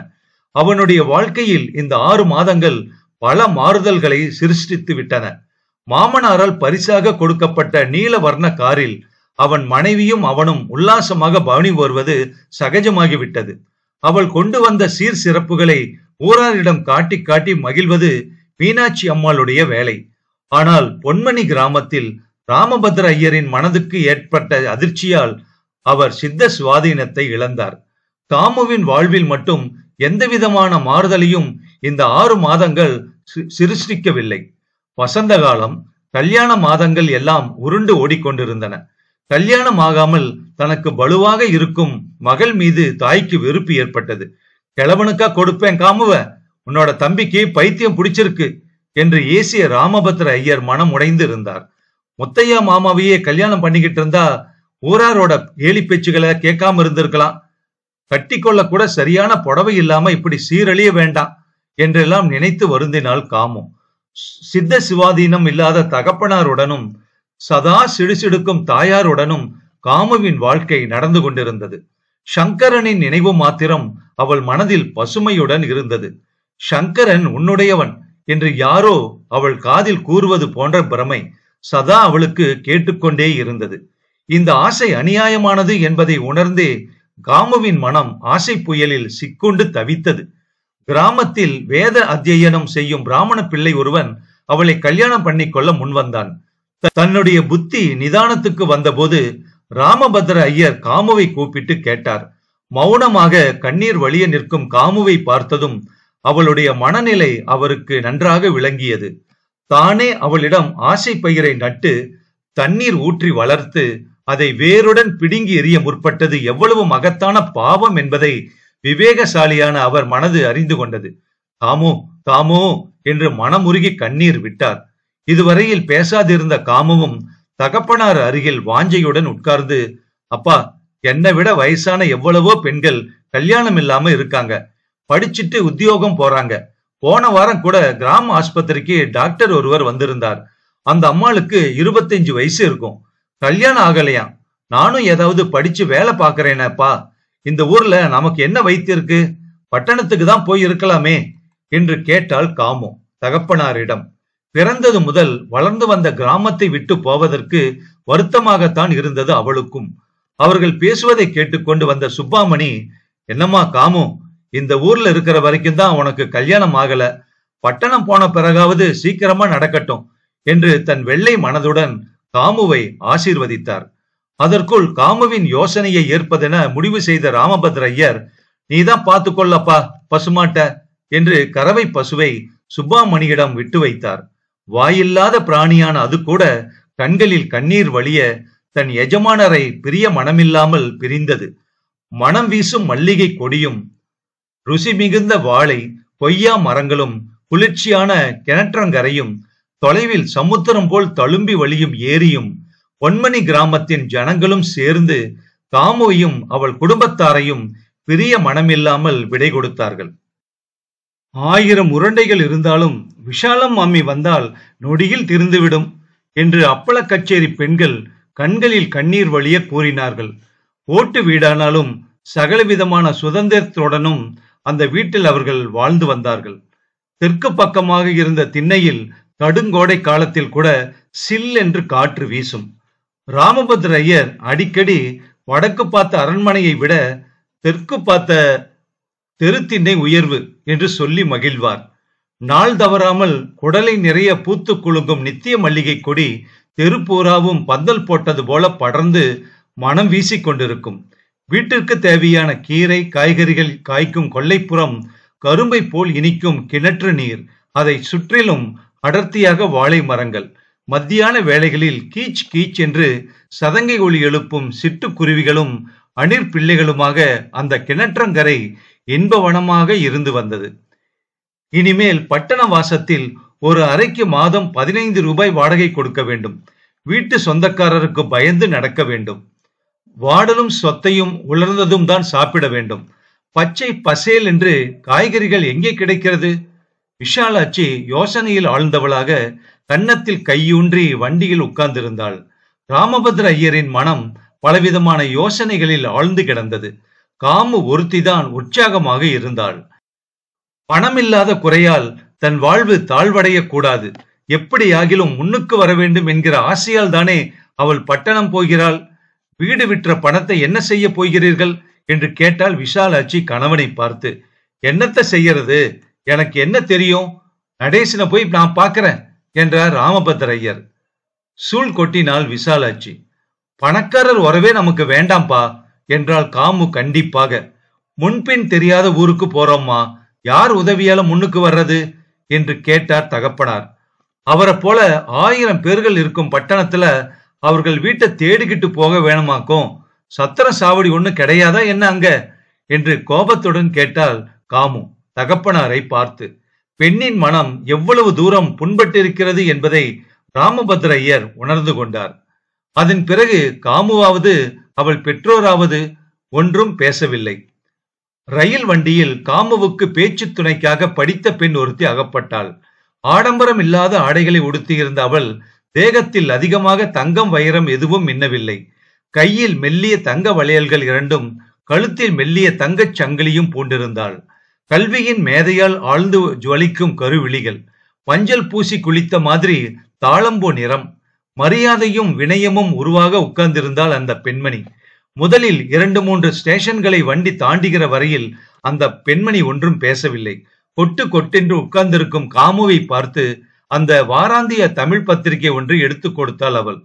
அவனுடைய வாழ்க்கையில் இந்த 6 மாதங்கள் பல மாறுதல்களை சிருஷ்டித்து விட்டன. மாமனாரால் பரிசாக கொடுக்கப்பட்ட நீல வர்ண காரில் அவன் மனைவியும் அவனும் உல்லாசமாக பவனி வருவது சகஜமாகிவிட்டது. அவள் கொண்டு வந்த சீர் சிறப்புகளை ஊராரிடம் காட்டி காட்டி மகிழ்வது மீனாட்சி அம்மாளுடைய வேலை. ஆனால் பொன்மணி கிராமத்தில் ராமபத்ர ஐயரின் மனதுக்கு ஏற்பட்ட அதிர்ச்சியால் அவர் சித்த சுவாதீனத்தை இழந்தார். காமுவின் வாழ்வில் மட்டும் எந்தவிதமான மாறுதலையும் இந்த 6 மாதங்கள் சிருஷ்டிக்கவில்லை. வசந்த காலம், கல்யாண மாதங்கள் எல்லாம் உருண்டு ஓடிக்கொண்டிருந்தன. கல்யாணம் ஆகாமல் தனக்கு பலுவாக இருக்கும் மகள் மீது தாய்க்கு வெறுப்பு ஏற்பட்டது. கிழவனுக்கா கொடுப்பேன் காமுவ, உன்னோட தம்பிக்கு பைத்தியம் பிடிச்சிருக்கு என்று ஏசிய ராமபத்ர ஐயர் மனம் உடைந்து இருந்தார். முத்தையா மாமாவையே கல்யாணம் பண்ணிக்கிட்டு இருந்தா ஊராரோட கேலி பேச்சுகளை கேட்காம இருந்திருக்கலாம். கட்டி கொள்ள கூட சரியான புடவை இல்லாம இப்படி சீரழிய வேண்டாம் என்றெல்லாம் நினைத்து வருந்தினாள் காமு. சித்த சிவாதீனம் இல்லாத தகப்பனாருடனும் சதா சிடுசிடுக்கும் தாயாருடனும் காமுவின் வாழ்க்கை நடந்து கொண்டிருந்தது. சங்கரனின் நினைவு மாத்திரம் அவள் மனதில் பசுமையுடன் இருந்தது. சங்கரன் உன்னுடையவன் என்று யாரோ அவள் காதில் கூறுவது போன்ற பிரமை சதா அவளுக்கு கேட்டுக்கொண்டே இருந்தது. இந்த ஆசை அநியாயமானது என்பதை உணர்ந்தே காமுவின் மனம் ஆசை புயலில் சிக்குண்டு தவித்தது. கிராமத்தில் வேத அத்தியனம் செய்யும் பிராமண பிள்ளை ஒருவன் அவளை கல்யாணம் பண்ணிக்கொள்ள முன்வந்தான். தன்னுடைய புத்தி நிதானத்துக்கு வந்தபோது ராமபத்ர ஐயர் காமுவை கூப்பிட்டு கேட்டார். மௌனமாக கண்ணீர் வழிய நிற்கும் காமுவை பார்த்ததும் அவளுடைய மனநிலை அவருக்கு நன்றாக விளங்கியது. தானே அவளிடம் ஆசை பயிரை நட்டு தண்ணீர் ஊற்றி வளர்த்து அதை வேருடன் பிடுங்கி எறிய முற்பட்டது எவ்வளவு மகத்தான பாவம் என்பதை விவேகசாலியான அவர் மனது அறிந்து கொண்டது. காமு, காமு என்று மனமுருகி கண்ணீர் விட்டார். இதுவரையில் பேசாதிருந்த காமுவும் தகப்பனார் அருகில் வாஞ்சையுடன் உட்கார்ந்து, அப்பா, என்னை விட வயசான எவ்வளவோ பெண்கள் கல்யாணம் இல்லாம இருக்காங்க, படிச்சுட்டு உத்தியோகம் போறாங்க. போன வாரம் கூட கிராம ஆஸ்பத்திரிக்கு டாக்டர் ஒருவர் வந்திருந்தார். அந்த அம்மாளுக்கு 25 வயசு இருக்கும், கல்யாணம் ஆகலையாம். நானும் ஏதாவது படிச்சு வேலை பாக்குறேனப்பா. இந்த ஊர்ல நமக்கு என்ன வைத்தியம் இருக்கு? பட்டணத்துக்கு தான் போய் இருக்கலாமே என்று கேட்டாள் காமு தகப்பனாரிடம். பிறந்தது முதல் வளர்ந்து வந்த கிராமத்தை விட்டு போவதற்கு வருத்தமாகத்தான் இருந்தது அவளுக்கும். அவர்கள் பேசுவதை கேட்டுக்கொண்டு வந்த சுப்பாமணி, என்னம்மா காமு, இந்த ஊர்ல இருக்கிற வரைக்கும் தான் உனக்கு கல்யாணம் ஆகல, பட்டணம் போன பிறகாவது சீக்கிரமா நடக்கட்டும் என்று தன் வெள்ளை மனதுடன் காமுவை ஆசீர்வதித்தார். அதற்குள் காமுவின் யோசனையை ஏற்பதென முடிவு செய்த ராமபத்ர ஐயர், நீதான் பார்த்து கொள்ளப்பா பசுமாட்ட என்று கறவை பசுவை சுப்பாமணியிடம் விட்டு வைத்தார். வாயில்லாத பிராணியான அது கூட கண்களில் கண்ணீர் வழிய தன் எஜமானரை பிரிய மனமில்லாமல் பிரிந்தது. மனம் வீசும் மல்லிகை கொடியும், ருசி மிகுந்த வாழை கொய்யா மரங்களும், குளிர்ச்சியான கிணற்றங்கரையும், தொலைவில் சமுத்திரம் போல் தழும்பி வழியும் ஏரியும், பொன்மணி கிராமத்தின் ஜனங்களும் சேர்ந்து காமுவையும் அவள் குடும்பத்தாரையும் பிரிய மனமில்லாமல் விடை கொடுத்தார்கள். 1000 உருண்டைகள் இருந்தாலும் விஷாலம் மாமி வந்தால் நொடியில் திருந்துவிடும் என்று அப்பள கச்சேரி பெண்கள் கண்களில் கண்ணீர் வழிய கூறினார்கள். ஓட்டு வீடானாலும் சகலவிதமான சுதந்திரத்துடனும் அந்த வீட்டில் அவர்கள் வாழ்ந்து வந்தார்கள். தெற்கு பக்கமாக இருந்த திண்ணையில் கடுங்கோடை காலத்தில் கூட சில் என்று காற்று வீசும். ராமபத்ர ஐயர் அடிக்கடி வடக்கு பார்த்த அரண்மனையை விட தெற்கு பார்த்த தெருத்திண்ணை உயர்வு என்று சொல்லி மகிழ்வார். நாள் தவறாமல் குடலை நிறைய பூத்து குலுங்கும் நித்திய மல்லிகை கொடி தெருப்பூராவும் பந்தல் போட்டது போல படர்ந்து மனம் வீசிக் கொண்டிருக்கும். வீட்டிற்கு தேவையான கீரை காய்கறிகள் காய்க்கும் கொல்லைப்புறம் கரும்பை போல் இனிக்கும் கிணற்று நீர், அதை சுற்றிலும் அடர்த்தியாக வாழை மரங்கள். மத்தியான வேளைகளில் கீச் கீச் என்று சதங்கை ஒலி எழுப்பும் சிட்டுக்குருவிகளும் அணிற் பிள்ளைகளுமாக அந்த கிணற்றங்கரை இன்பவனமாக இருந்து வந்தது. இனிமேல் பட்டண வாசத்தில் ஒரு அறைக்கு மாதம் 15 ரூபாய் வாடகை கொடுக்க வேண்டும். வீட்டு சொந்தக்காரருக்கு பயந்து நடக்க வேண்டும். வாடலும் சொத்தையும் உலர்ந்ததும் தான் சாப்பிட வேண்டும். பச்சை பசேல் என்று காய்கறிகள் எங்கே கிடைக்கிறது? விஷாலாட்சி யோசனையில் ஆழ்ந்தவளாக கன்னத்தில் கையூன்றி வண்டியில் உட்கார்ந்திருந்தாள். ராமபத்ர ஐயரின் மனம் பலவிதமான யோசனைகளில் ஆழ்ந்து கிடந்தது. காமு ஒருத்திதான் உற்சாகமாக இருந்தாள். பணமில்லாத குறையால் தன் வாழ்வு தாழ்வடைய கூடாது, எப்படியாகிலும் முன்னுக்கு வர வேண்டும் என்கிற ஆசையால் தானே அவள் பட்டணம் போகிறாள். வீடு விற்ற பணத்தை என்ன செய்ய போகிறீர்கள் என்று கேட்டால் விஷாலாட்சி கணவனை பார்த்து. என்னத்தை செய்யறது, எனக்கு என்ன தெரியும், நடேசனை போய் நான் பார்க்கிறேன் என்றார் ராமபத்ர ஐயர். சூழ் கொட்டினாள் விஷாலாட்சி. பணக்காரர் உறவே நமக்கு வேண்டாம்பா என்றால் காமு கண்டிப்பாக. முன்பின் தெரியாத ஊருக்கு போறோம்மா, யார் உதவியால முன்னுக்கு வர்றது என்று கேட்டார் தகப்பனார். அவரை போல 1000 பேர்கள் இருக்கும் பட்டணத்துல அவர்கள் வீட்டை தேடிக்கிட்டு போக வேணுமாக்கும், சத்திர சாவடி ஒண்ணு கிடையாதா என்ன அங்க என்று கோபத்துடன் கேட்டால் காமு தகப்பனாரை பார்த்து. பெண்ணின் மனம் எவ்வளவு தூரம் புண்பட்டிருக்கிறது என்பதை ராமபத்ர ஐயர் உணர்ந்து கொண்டார். அதன் பிறகு காமுவாவது அவள் பெற்றோராவது ஒன்றும் பேசவில்லை. ரயில் வண்டியில் காமுவுக்கு பேச்சு துணைக்காக படித்த பெண் ஒருத்தி அகப்பட்டாள். ஆடம்பரம் இல்லாத ஆடைகளை உடுத்தியிருந்த அவள் தேகத்தில் அதிகமாக தங்கம் வைரம் எதுவும் மின்னவில்லை. கையில் மெல்லிய தங்க வளையல்கள் 2ம், கழுத்தில் மெல்லிய தங்கச் சங்கிலியும் பூண்டிருந்தாள். கல்வியின் மேதையால் ஆழ்ந்து ஜுவலிக்கும் கருவிழிகள், மஞ்சள் பூசி குளித்த மாதிரி தாளம்பூ நிறம், மரியாதையும் வினயமும் உருவாக உட்கார்ந்திருந்தாள் அந்த பெண்மணி. முதலில் 2-3 ஸ்டேஷன்களை வண்டி தாண்டுகிற வரையில் அந்த பெண்மணி ஒன்றும் பேசவில்லை. கொட்டு கொட்டென்று உட்கார்ந்திருக்கும் காமுவை பார்த்து அந்த வாராந்திய தமிழ் பத்திரிகை ஒன்று எடுத்து கொடுத்தாள் அவள்.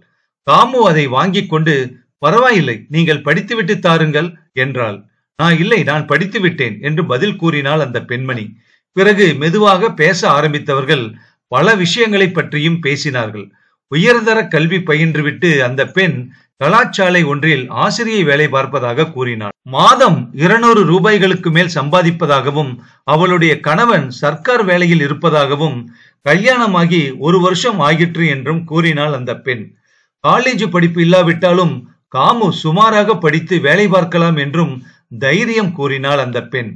காமு அதை வாங்கி கொண்டு, பரவாயில்லை, நீங்கள் படித்துவிட்டு தாருங்கள் என்றாள். இல்லை, நான் படித்து விட்டேன் என்று பதில் கூறினாள் அந்த பெண்மணி. பிறகு மெதுவாக பேச ஆரம்பித்தவர்கள் பல விஷயங்களை பற்றியும் பேசினார்கள். உயர்தர கல்வி பயின்றுவிட்டு அந்த பெண் கலாச்சாலை ஒன்றில் ஆசிரியை வேலை பார்ப்பதாக கூறினாள். மாதம் 200 ரூபாய்களுக்கு மேல் சம்பாதிப்பதாகவும் அவளுடைய கணவன் சர்க்கார் வேலையில் இருப்பதாகவும், கல்யாணமாகி 1 வருஷம் ஆகிற்று என்றும் கூறினாள் அந்த பெண். காலேஜ் படிப்பு இல்லாவிட்டாலும் காமு சுமாராக படித்து வேலை பார்க்கலாம் என்றும் தைரியம் கூறினாள் அந்த பெண்.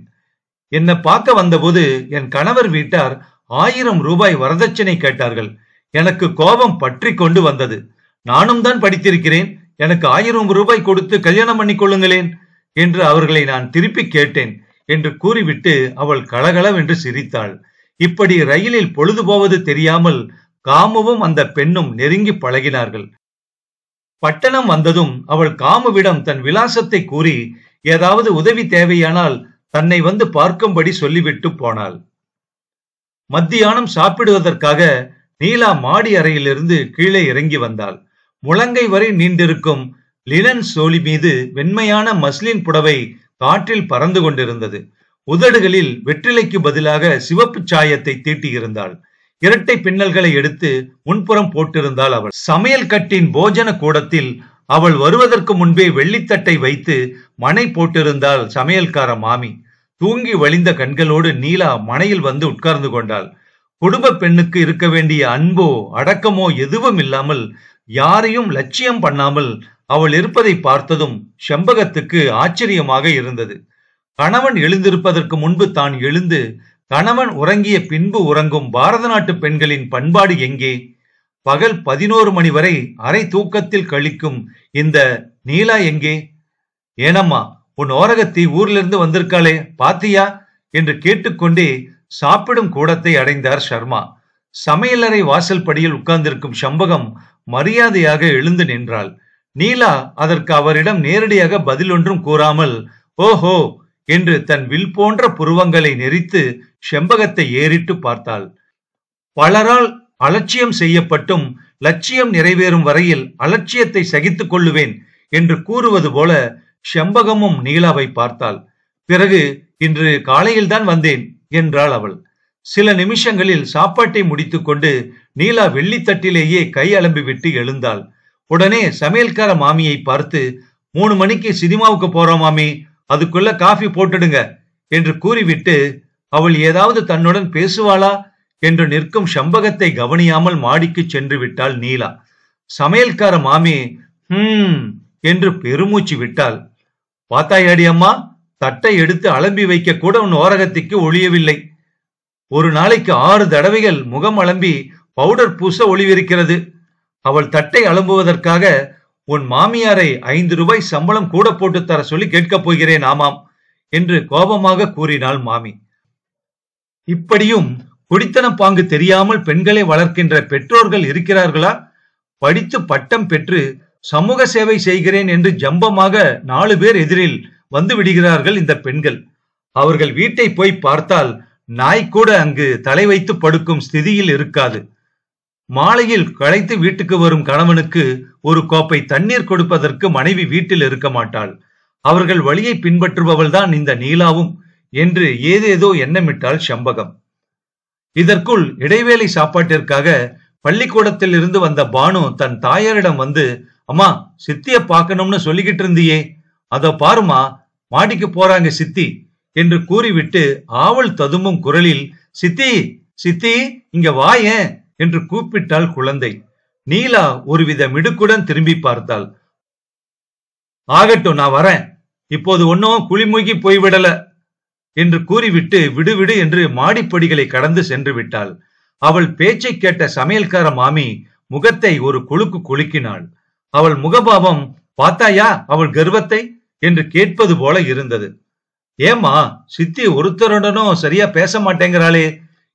என்னை பார்க்க வந்தபோது என் கணவர் வீட்டார் 1000 ரூபாய் வரதட்சணை கேட்டார்கள். எனக்கு கோபம் பற்றி கொண்டு வந்தது. நானும் தான் படித்திருக்கிறேன், எனக்கு 1000 ரூபாய் கொடுத்து கல்யாணம் பண்ணி கொள்ளுங்களேன் என்று அவர்களை நான் திருப்பி கேட்டேன் என்று கூறிவிட்டு அவள் கலகலவென்று சிரித்தாள். இப்படி ரயிலில் பொழுது போவது தெரியாமல் காமுவும் அந்த பெண்ணும் நெருங்கி பழகினார்கள். பட்டணம் வந்ததும் அவள் காமுவிடம் தன் விலாசத்தை கூறி ஏதாவது உதவி தேவையானால் தன்னை வந்து பார்க்கும்படி சொல்லிவிட்டு போனாள். மத்தியானம் சாப்பிடுவதற்காக நீலா மாடி அறையிலிருந்து கீழே இறங்கி வந்தாள். முழங்கை வரை நீண்டிருக்கும் லினன் சோழி மீது வெண்மையான மஸ்லின் புடவை காற்றில் பறந்து கொண்டிருந்தது. உதடுகளில் வெற்றிலைக்கு பதிலாக சிவப்பு சாயத்தை தீட்டியிருந்தாள். இரட்டை பின்னல்களை எடுத்து முன்புறம் போட்டிருந்தாள். அவள் சமையல் கட்டின் போஜன கூடத்தில் அவள் வருவதற்கு முன்பே வெள்ளித்தட்டை வைத்து மனை போட்டிருந்தாள் சமையல்கார மாமி. தூங்கி வழிந்த கண்களோடு நீலா மனையில் வந்து உட்கார்ந்து கொண்டாள். குடும்ப பெண்ணுக்கு இருக்க வேண்டிய அன்போ அடக்கமோ எதுவும் இல்லாமல் யாரையும் லட்சியம் பண்ணாமல் அவள் இருப்பதை பார்த்ததும் செம்பகத்துக்கு ஆச்சரியமாக இருந்தது. கணவன் எழுந்திருப்பதற்கு முன்பு தான் எழுந்து கணவன் உறங்கிய பின்பு உறங்கும் பாரத நாட்டு பெண்களின் பண்பாடு எங்கே? பகல் 11 மணி வரை அரை தூக்கத்தில் கழிக்கும் இந்த நீலா எங்கே? ஏனம்மா, உன் ஓரகத்தி ஊரிலிருந்து வந்திருக்காளே, பாத்தியா என்று கேட்டுக்கொண்டே சாப்பிடும் கூடத்தை அடைந்தார் சர்மா. சமையலறை வாசல் படியில் உட்கார்ந்திருக்கும் செம்பகம் மரியாதையாக எழுந்து நின்றாள். நீலா அதற்கு அவரிடம் நேரடியாக பதில் ஒன்றும் கூறாமல் ஓஹோ என்று தன் வில் போன்ற புருவங்களை நெரித்து செம்பகத்தை ஏறிட்டு பார்த்தாள். பலரால் அலட்சியம் செய்யப்பட்டும் லட்சியம் நிறைவேறும் வரையில் அலட்சியத்தை சகித்துக் கொள்ளுவேன் என்று கூறுவது போல செம்பகமும் நீலாவை பார்த்தாள். பிறகு இன்று காலையில்தான் வந்தேன் என்றாள் அவள். சில நிமிஷங்களில் சாப்பாட்டை முடித்துக்கொண்டு நீலா வெள்ளித்தட்டிலேயே கை அலம்பி விட்டு எழுந்தாள். உடனே சமையல்கார மாமியை பார்த்து 3 மணிக்கு சினிமாவுக்கு போறோம் மாமி, அதுக்குள்ள காஃபி போட்டுடுங்க என்று கூறிவிட்டு அவள் ஏதாவது தன்னுடன் பேசுவாளா என்று நிற்கும் செம்பகத்தை கவனியாமல் மாடிக்கு சென்று விட்டாள் நீலா. சமையல்கார மாமி என்று பெருமூச்சு விட்டாள். பாத்தாயாடி அம்மா, தட்டை எடுத்து அலம்பி வைக்க கூட உன் ஓரகத்திற்கு ஒழியவில்லை. ஒரு நாளைக்கு 6 தடவைகள் முகம் அலம்பி பவுடர் பூச ஒளிவிருக்கிறது. அவள் தட்டை அலம்புவதற்காக உன் மாமியாரை 5 ரூபாய் சம்பளம் கூட போட்டு தர சொல்லி கேட்கப் போகிறேன். ஆமாம் என்று கோபமாக கூறினாள் மாமி. இப்படியும் குடித்தனம் பாங்கு தெரியாமல் பெண்களை வளர்க்கின்ற பெற்றோர்கள் இருக்கிறார்களா? படித்து பட்டம் பெற்று சமூக சேவை செய்கிறேன் என்று ஜம்பமாக 4 பேர் எதிரில் வந்து விடுகிறார்கள் இந்த பெண்கள். அவர்கள் வீட்டை போய் பார்த்தால் நாய் கூட அங்கு தலை வைத்து படுக்கும் ஸ்திதியில் இருக்காது. மாலையில் களைத்து வீட்டுக்கு வரும் கணவனுக்கு ஒரு கோப்பை தண்ணீர் கொடுப்பதற்கு மனைவி வீட்டில் இருக்க மாட்டாள். அவர்கள் வழியை பின்பற்றுபவள் தான் இந்த நீலாவும் என்று ஏதேதோ எண்ணமிட்டாள் செம்பகம். இதற்குள் இடைவேளை சாப்பாட்டிற்காக பள்ளிக்கூடத்தில் இருந்து வந்த பானு தன் தாயாரிடம் வந்து, அம்மா, சித்திய பார்க்கணும்னு சொல்லிக்கிட்டு இருந்தியே, அதோ பாருமா, மாடிக்கு போறாங்க சித்தி என்று கூறிவிட்டு ஆவல் ததும்பும் குரலில், சித்தி சித்தி இங்க வாயேன் என்று கூப்பிட்டாள் குழந்தை. நீலா ஒருவித மிடுக்குடன் திரும்பி பார்த்தாள். ஆகட்டும், நான் வரேன், இப்போது ஒன்னும் குளிமூகி போய்விடல என்று கூறிவிட்டு விடுவிடு என்று மாடிப்படிகளை கடந்து சென்று விட்டாள். அவள் பேச்சை கேட்ட சமையல்கார மாமி முகத்தை ஒரு குலுக்கு குலுக்கினாள். அவள் முகபாவம் பார்த்தாயா அவள் கர்வத்தை என்று கேட்பது போல இருந்தது. ஏமா, சித்தி ஒருத்தருடனும் சரியா பேச மாட்டேங்கிறாளே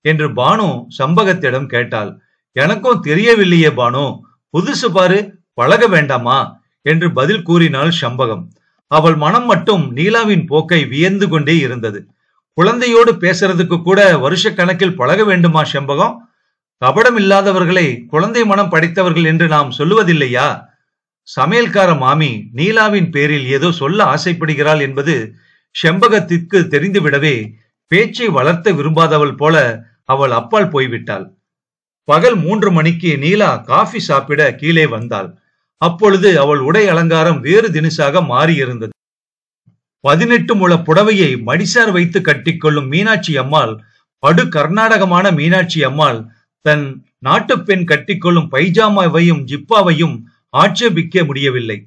என்று பானு சம்பகத்திடம் கேட்டாள். எனக்கும் தெரியவில்லையே பானு, புதுசு பாரு, பழக வேண்டாமா என்று பதில் கூறினாள் சம்பகம். அவள் மனம் மட்டும் நீலாவின் போக்கை வியந்து கொண்டே இருந்தது. குழந்தையோடு பேசுறதுக்கு கூட வருஷ கணக்கில் பழக வேண்டுமா செம்பகம்? கபடம் இல்லாதவர்களை குழந்தை மனம் படைத்தவர்கள் என்று நாம் சொல்லுவதில்லையா? சமையல்கார மாமி நீலாவின் பேரில் ஏதோ சொல்ல ஆசைப்படுகிறாள் என்பது செம்பகத்திற்கு தெரிந்துவிடவே பேச்சை வளர்த்த விரும்பாதவள் போல அவள் அப்பால் போய்விட்டாள். பகல் 3 மணிக்கு நீலா காஃபி சாப்பிட கீழே வந்தாள். அப்பொழுது அவள் உடை அலங்காரம் வேறு தினுசாக மாறியிருந்தது. 18 முழ புடவையை மடிசார் வைத்து கட்டிக்கொள்ளும் மீனாட்சி அம்மாள், படு கர்நாடகமான மீனாட்சி அம்மாள் தன் நாட்டு பெண் கட்டிக்கொள்ளும் பைஜாமாவையும் ஜிப்பாவையும் ஆட்சேபிக்க முடியவில்லை.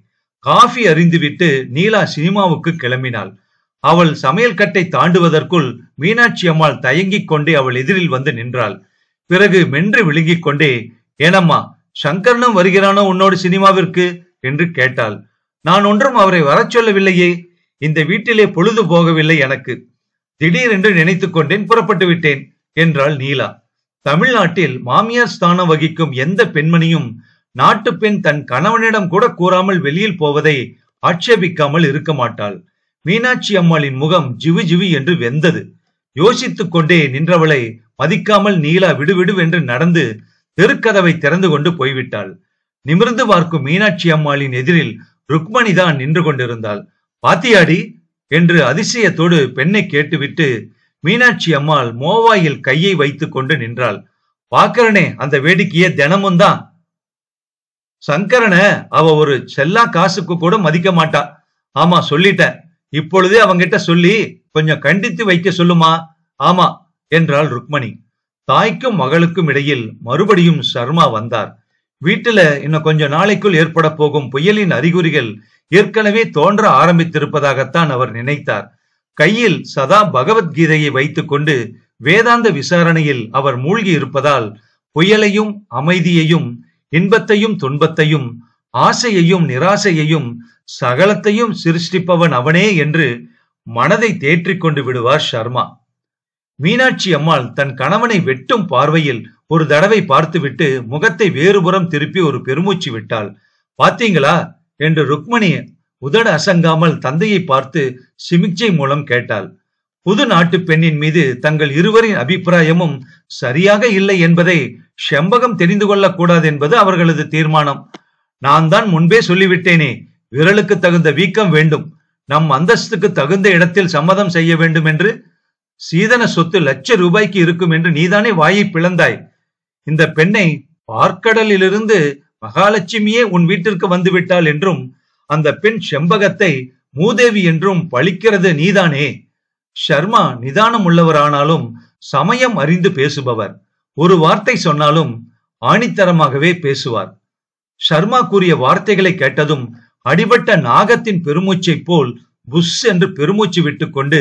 காஃபி அருந்திவிட்டு நீலா சினிமாவுக்கு கிளம்பினாள். அவள் சமையல் கட்டை தாண்டுவதற்குள் மீனாட்சி அம்மாள் தயங்கிக் கொண்டே அவள் எதிரில் வந்து நின்றாள். பிறகு மென்று விழுங்கிக் கொண்டே, ஏனம்மா, சங்கரனும் வருகிறானோ உன்னோடு சினிமாவிற்கு என்று கேட்டாள். நான் ஒன்றும் அவரை வரச் சொல்லவில்லையே. இந்த வீட்டிலே பொழுது போகவில்லை எனக்கு. திடீரென்று நினைத்துக் கொண்டேன், புறப்பட்டு விட்டேன் என்றாள் நீலா. தமிழ்நாட்டில் மாமியார் ஸ்தானம் வகிக்கும் எந்த பெண்மணியும் நாட்டு பெண் தன் கணவனிடம் கூட கூறாமல் வெளியில் போவதை ஆட்சேபிக்காமல் இருக்க மாட்டாள். மீனாட்சி அம்மாளின் முகம் ஜிவு ஜிவி என்று வெந்தது. யோசித்துக் கொண்டே நின்றவளை மதிக்காமல் நீலா விடுவிடுவென்று நடந்து தெருக்கதவை திறந்து கொண்டு போய்விட்டாள். நிமிர்ந்து பார்க்கும் மீனாட்சி அம்மாளின் எதிரில் ருக்மணிதான் நின்று கொண்டிருந்தாள். பாத்தியாடி என்று அதிசயத்தோடு பெண்ணை கேட்டுவிட்டு மீனாட்சி அம்மாள் மோவாயில் கையை வைத்துக் கொண்டு நின்றாள். பாக்கறனே அந்த வேடிக்கையே தினமும் தான். சங்கரன அவ ஒரு செல்லா காசுக்கு கூட மதிக்க மாட்டா. ஆமா சொல்லிட்டேன். இப்பொழுதே அவங்கிட்ட சொல்லி கொஞ்சம் கண்டித்து வைக்க சொல்லுமா. ஆமா என்றாள் ருக்மணி. தாய்க்கும் மகளுக்கும் இடையில் மறுபடியும் சர்மா வந்தார். வீட்டுல இன்னும் கொஞ்ச நாளைக்குள் ஏற்பட போகும் புயலின் அறிகுறிகள் ஏற்கனவே தோன்ற ஆரம்பித்திருப்பதாகத்தான் அவர் நினைத்தார். கையில் சதா பகவத்கீதையை வைத்துக் கொண்டு வேதாந்த விசாரணையில் அவர் மூழ்கி இருப்பதால் புயலையும் அமைதியையும் இன்பத்தையும் துன்பத்தையும் ஆசையையும் நிராசையையும் சகலத்தையும் சிருஷ்டிப்பவன் அவனே என்று மனதை தேற்றிக் கொண்டு விடுவார் சர்மா. மீனாட்சி அம்மாள் தன் கணவனை வெட்டும் பார்வையில் ஒரு தடவை பார்த்துவிட்டு முகத்தை வேறுபுறம் திருப்பி ஒரு பெருமூச்சு விட்டாள். பாத்தீங்களா என்று ருக்மணி உதட அசங்காமல் தந்தையை பார்த்து சிமிக்சை மூலம் கேட்டாள். புது நாட்டு பெண்ணின் மீது தங்கள் இருவரின் அபிப்பிராயமும் சரியாக இல்லை என்பதை செம்பகம் தெரிந்து கொள்ளக் கூடாது என்பது அவர்களது தீர்மானம். நான் தான் முன்பே சொல்லிவிட்டேனே, விரலுக்கு தகுந்த வீக்கம் வேண்டும், நம் அந்தஸ்துக்கு தகுந்த இடத்தில் சம்மதம் செய்ய வேண்டும் என்று. சீதன சொத்து ₹1,00,000 இருக்கும் என்று நீதானே வாயை பிளந்தாய். இந்த பெண்ணை பார்க்கடலிலிருந்து மகாலட்சுமியே உன் வீட்டிற்கு வந்து விட்டாள் என்றும் அந்த பெண் செம்பகத்தை மூதேவி என்றும் பழிக்கிறது நீதானே. சர்மா நிதானம் உள்ளவரானாலும் சமயம் அறிந்து பேசுபவர். ஒரு வார்த்தை சொன்னாலும் ஆணித்தரமாகவே பேசுவார். சர்மா கூறிய வார்த்தைகளை கேட்டதும் அடிபட்ட நாகத்தின் பெருமூச்சை போல் புஷ் என்று பெருமூச்சு விட்டுக் கொண்டு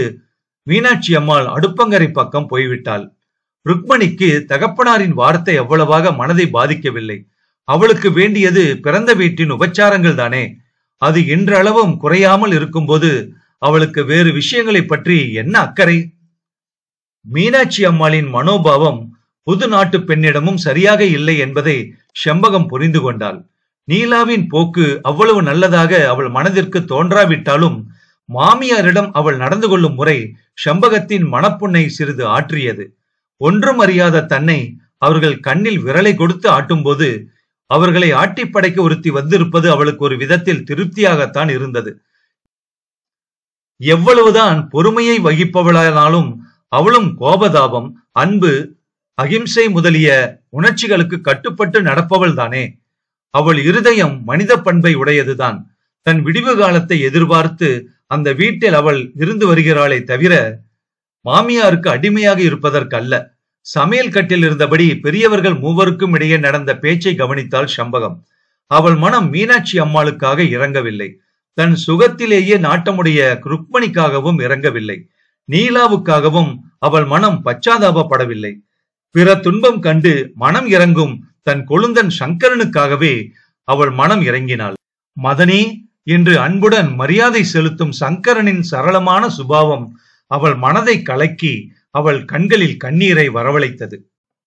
மீனாட்சி அம்மாள் அடுப்பங்கரை பக்கம் போய்விட்டாள். ருக்மணிக்கு தகப்பனாரின் வார்த்தை அவ்வளவாக மனதை பாதிக்கவில்லை. அவளுக்கு வேண்டியது பிறந்த வீட்டின் உபச்சாரங்கள் தானே. அது இன்றளவும் குறையாமல் இருக்கும்போது அவளுக்கு வேறு விஷயங்களை பற்றி என்ன அக்கறை? மீனாட்சி அம்மாளின் மனோபாவம் புது நாட்டு பெண்ணிடமும் சரியாக இல்லை என்பதை செம்பகம் புரிந்து கொண்டாள். நீலாவின் போக்கு அவ்வளவு நல்லதாக அவள் மனதிற்கு தோன்றாவிட்டாலும் மாமியாரிடம் அவள் நடந்து கொள்ளும் முறை செம்பகத்தின் மனப்புண்ணை சிறிது ஆற்றியது. ஒன்றும் அறியாத தன்னை அவர்கள் கண்ணில் விரலை கொடுத்து ஆட்டும்போது அவர்களை ஆட்டி படைக்க ஒருத்தி வந்திருப்பது அவளுக்கு ஒரு விதத்தில் திருப்தியாகத்தான் இருந்தது. எவ்வளவுதான் பொறுமையை வகிப்பவளானாலும் அவளும் கோபதாபம், அன்பு, அகிம்சை முதலிய உணர்ச்சிகளுக்கு கட்டுப்பட்டு நடப்பவள் தானே. அவள் இருதயம் மனித பண்பை உடையதுதான். தன் விடிவு காலத்தை எதிர்பார்த்து அந்த வீட்டில் அவள் இருந்து வருகிறாளே தவிர மாமியாருக்கு அடிமையாக இருப்பதற்கு அல்ல. சமையல் கட்டில் இருந்தபடி பெரியவர்கள் மூவருக்கும் இடையே நடந்த பேச்சை கவனித்தாள் செம்பகம். அவள் மனம் மீனாட்சி அம்மாளுக்காக இறங்கவில்லை. தன் சுகத்திலேயே நாட்டமுடைய ருக்மணிக்காகவும் இறங்கவில்லை. நீலாவுக்காகவும் அவள் மனம் பச்சாதாபப்படவில்லை. பிற துன்பம் கண்டு மனம் இறங்கும் தன் கொழுந்தன் சங்கரனுக்காகவே அவள் மனம் இறங்கினாள். மதனே என்று அன்புடன் மரியாதை செலுத்தும் சங்கரனின் சரளமான சுபாவம் அவள் மனதை கலக்கி அவள் கண்களில் கண்ணீரை வரவழைத்தது.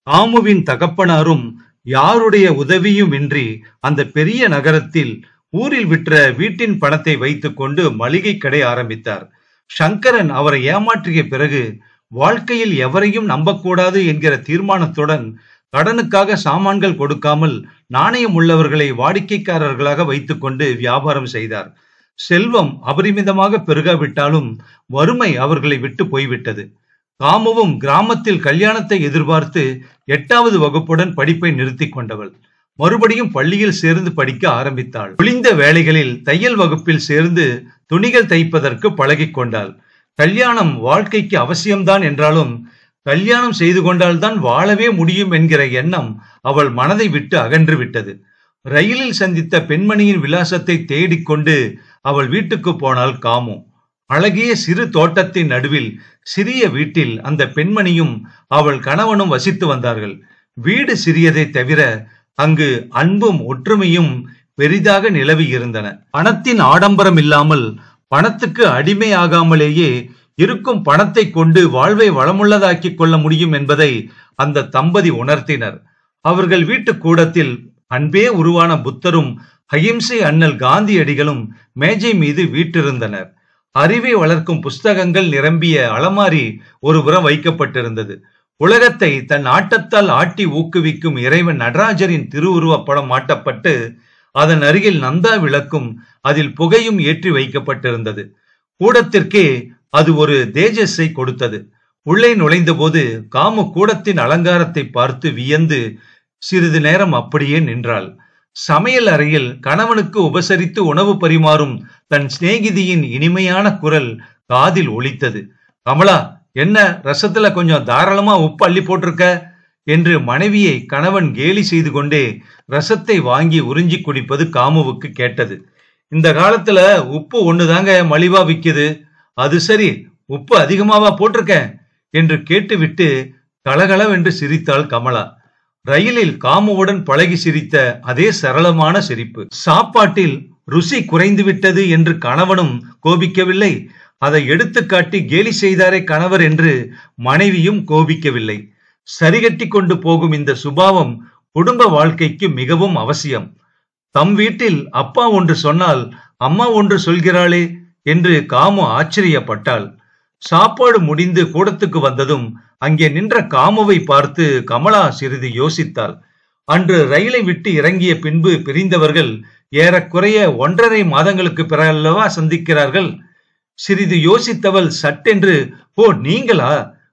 ஆமுவின் தகப்பனாரும் யாருடைய உதவியும் இன்றி அந்த பெரிய நகரத்தில் ஊரில் விற்ற வீட்டின் பணத்தை வைத்துக் கொண்டு மளிகை கடை ஆரம்பித்தார். சங்கரன் அவரை ஏமாற்றிய பிறகு வாழ்க்கையில் எவரையும் நம்பக்கூடாது என்கிற தீர்மானத்துடன் கடனுக்காக சாமான்கள் கொடுக்காமல் நாணயம் உள்ளவர்களை வாடிக்கைக்காரர்களாக வைத்துக் கொண்டு வியாபாரம் செய்தார். செல்வம் அபரிமிதமாக பெருகாவிட்டாலும் வறுமை அவர்களை விட்டு போய்விட்டது. காமுவும் கிராமத்தில் கல்யாணத்தை எதிர்பார்த்து 8வது வகுப்புடன் படிப்பை நிறுத்தி கொண்டவள் மறுபடியும் பள்ளியில் சேர்ந்து படிக்க ஆரம்பித்தாள். ஒளிந்த வேளைகளில் தையல் வகுப்பில் சேர்ந்து துணிகள் தைப்பதற்கு பழகி கொண்டாள். கல்யாணம் வாழ்க்கைக்கு அவசியம்தான் என்றாலும் கல்யாணம் செய்து கொண்டால்தான் வாழவே முடியும் என்கிற எண்ணம் அவள் மனதை விட்டு அகன்று விட்டது. ரயிலில் சந்தித்த பெண்மணியின் விலாசத்தை தேடிக்கொண்டு அவள் வீட்டுக்கு போனாள் காமு. அழகிய சிறு தோட்டத்தின் நடுவில் சிறிய வீட்டில் அந்த பெண்மணியும் அவள் கணவனும் வசித்து வந்தார்கள். வீடு சிறியதை தவிர அங்கு அன்பும் ஒற்றுமையும் பெரிதாக நிலவி இருந்தன. பணத்தின் ஆடம்பரம் இல்லாமல், பணத்துக்கு அடிமையாகாமலேயே இருக்கும் பணத்தை கொண்டு வாழ்வை வளமுள்ளதாக்கிக் கொள்ள முடியும் என்பதை அந்த தம்பதி உணர்த்தினர். அவர்கள் வீட்டு கூடத்தில் அன்பே உருவான புத்தரும் அகிம்சை அண்ணல் காந்தியடிகளும் மேஜை மீது வீற்றிருந்தனர். அறிவை வளர்க்கும் புஸ்தகங்கள் நிரம்பிய அலமாரி ஒரு புறம் வைக்கப்பட்டிருந்தது. உலகத்தை தன் ஆட்டத்தால் ஆட்டி ஊக்குவிக்கும் இறைவன் நடராஜரின் திருவுருவப் படம் மாட்டப்பட்டு அதன் அருகில் நந்தா விளக்கும் அதில் புகையும் ஏற்றி வைக்கப்பட்டிருந்தது. கூடத்திற்கே அது ஒரு தேஜஸை கொடுத்தது. உள்ளே நுழைந்த போது காமு கூடத்தின் அலங்காரத்தை பார்த்து வியந்து சிறிது நேரம் அப்படியே நின்றாள். சமையல் அறையில் கணவனுக்கு உபசரித்து உணவு பரிமாறும் தன் சிநேகிதியின் இனிமையான குரல் காதில் ஒலித்தது. கமலா, என்ன ரசத்துல கொஞ்சம் தாராளமா உப்பு அள்ளி போட்டிருக்க என்று மனைவியை கணவன் கேலி செய்து கொண்டே ரசத்தை வாங்கி உறிஞ்சி குடிப்பது காமுவுக்கு கேட்டது. இந்த காலத்துல உப்பு ஒண்ணுதாங்க மலிவா விக்குது, அது சரி உப்பு அதிகமாவா போட்டிருக்க என்று கேட்டுவிட்டு கலகலவென்று சிரித்தாள் கமலா. ரயிலில் காமுவுடன் பழகி சிரித்த அதே சரளமான சிரிப்பு. சாப்பாட்டில் ருசி குறைந்து விட்டது என்று கணவனும் கோபிக்கவில்லை. அதை எடுத்துக்காட்டி கேலி செய்தாரே கணவர் என்று மனைவியும் கோபிக்கவில்லை. சரிகட்டி கொண்டு போகும் இந்த சுபாவம் குடும்ப வாழ்க்கைக்கு மிகவும் அவசியம். தம் வீட்டில் அப்பா ஒன்று சொன்னால் அம்மா ஒன்று சொல்கிறாளே என்று காமு ஆச்சரியப்பட்டாள். சாப்பாடு முடிந்து கூடத்துக்கு வந்ததும் அங்கே நின்ற காமுவை பார்த்து கமலா சிறிது யோசித்தாள். அன்று ரயிலை விட்டு இறங்கிய பின்பு பிரிந்தவர்கள் ஏறக்குறைய 1.5 மாதங்களுக்கு பிறகல்லவா சந்திக்கிறார்கள். சிறிது யோசித்தவள் சட்டென்று, ஓ நீங்களா,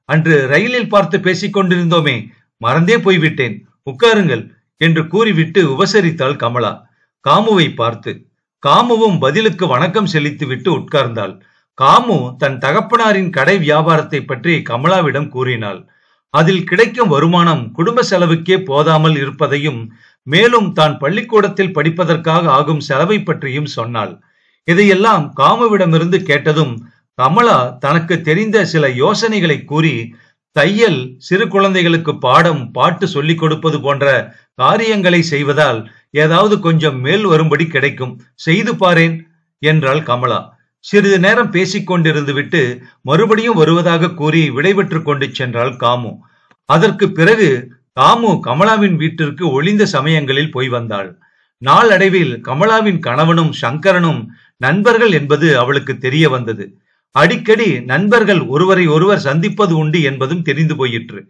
அன்று ரயிலில் பார்த்து பேசிக் கொண்டிருந்தோமே, மறந்தே போய்விட்டேன், உட்காருங்கள் என்று கூறிவிட்டு உபசரித்தாள் கமலா காமுவை பார்த்து. காமுவும் பதிலுக்கு வணக்கம் செலுத்திவிட்டு உட்கார்ந்தாள். காமு தன் தகப்பனாரின் கடை வியாபாரத்தை பற்றி கமலாவிடம் கூறினாள். அதில் கிடைக்கும் வருமானம் குடும்ப செலவுக்கே போதாமல் இருப்பதையும் மேலும் தான் பள்ளிக்கூடத்தில் படிப்பதற்காக ஆகும் செலவை பற்றியும் சொன்னாள். இதையெல்லாம் காமுவிடமிருந்து கேட்டதும் கமலா தனக்கு தெரிந்த சில யோசனைகளை கூறி, தையல், சிறு குழந்தைகளுக்கு பாடம் பாட்டு சொல்லிக் கொடுப்பது போன்ற காரியங்களை செய்வதால் ஏதாவது கொஞ்சம் மேல் வரும்படி கிடைக்கும், செய்து பாரேன் என்றாள் கமலா. சிறிது நேரம் பேசிக் கொண்டிருந்து விட்டு மறுபடியும் வருவதாக கூறி விடைபெற்று கொண்டு சென்றாள் காமு. அதற்கு பிறகு காமு கமலாவின் வீட்டிற்கு ஒளிந்த சமயங்களில் போய் வந்தாள். நாளடைவில் கமலாவின் கணவனும் சங்கரனும் நண்பர்கள் என்பது அவளுக்கு தெரிய வந்தது. அடிக்கடி நண்பர்கள் ஒருவரை ஒருவர் சந்திப்பது உண்டு என்பதும் தெரிந்து போயிற்று.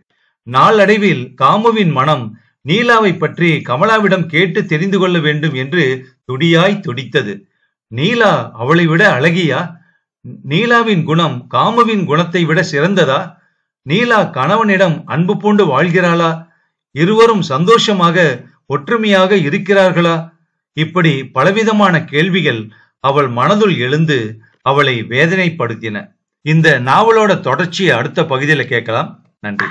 நாளடைவில் காமுவின் மனம் நீலாவை பற்றி கமலாவிடம் கேட்டு தெரிந்து கொள்ள வேண்டும் என்று துடியாய் துடித்தது. நீலா அவளை விட அழகியா? நீலாவின் குணம் காமுவின் குணத்தை விட சிறந்ததா? நீலா கணவனிடம் அன்பு பூண்டு வாழ்கிறாளா? இருவரும் சந்தோஷமாக ஒற்றுமையாக இருக்கிறார்களா? இப்படி பலவிதமான கேள்விகள் அவள் மனதுள் எழுந்து அவளை வேதனைப்படுத்தின. இந்த நாவலோட தொடர்ச்சியை அடுத்த பகுதியில் கேட்கலாம். நன்றி.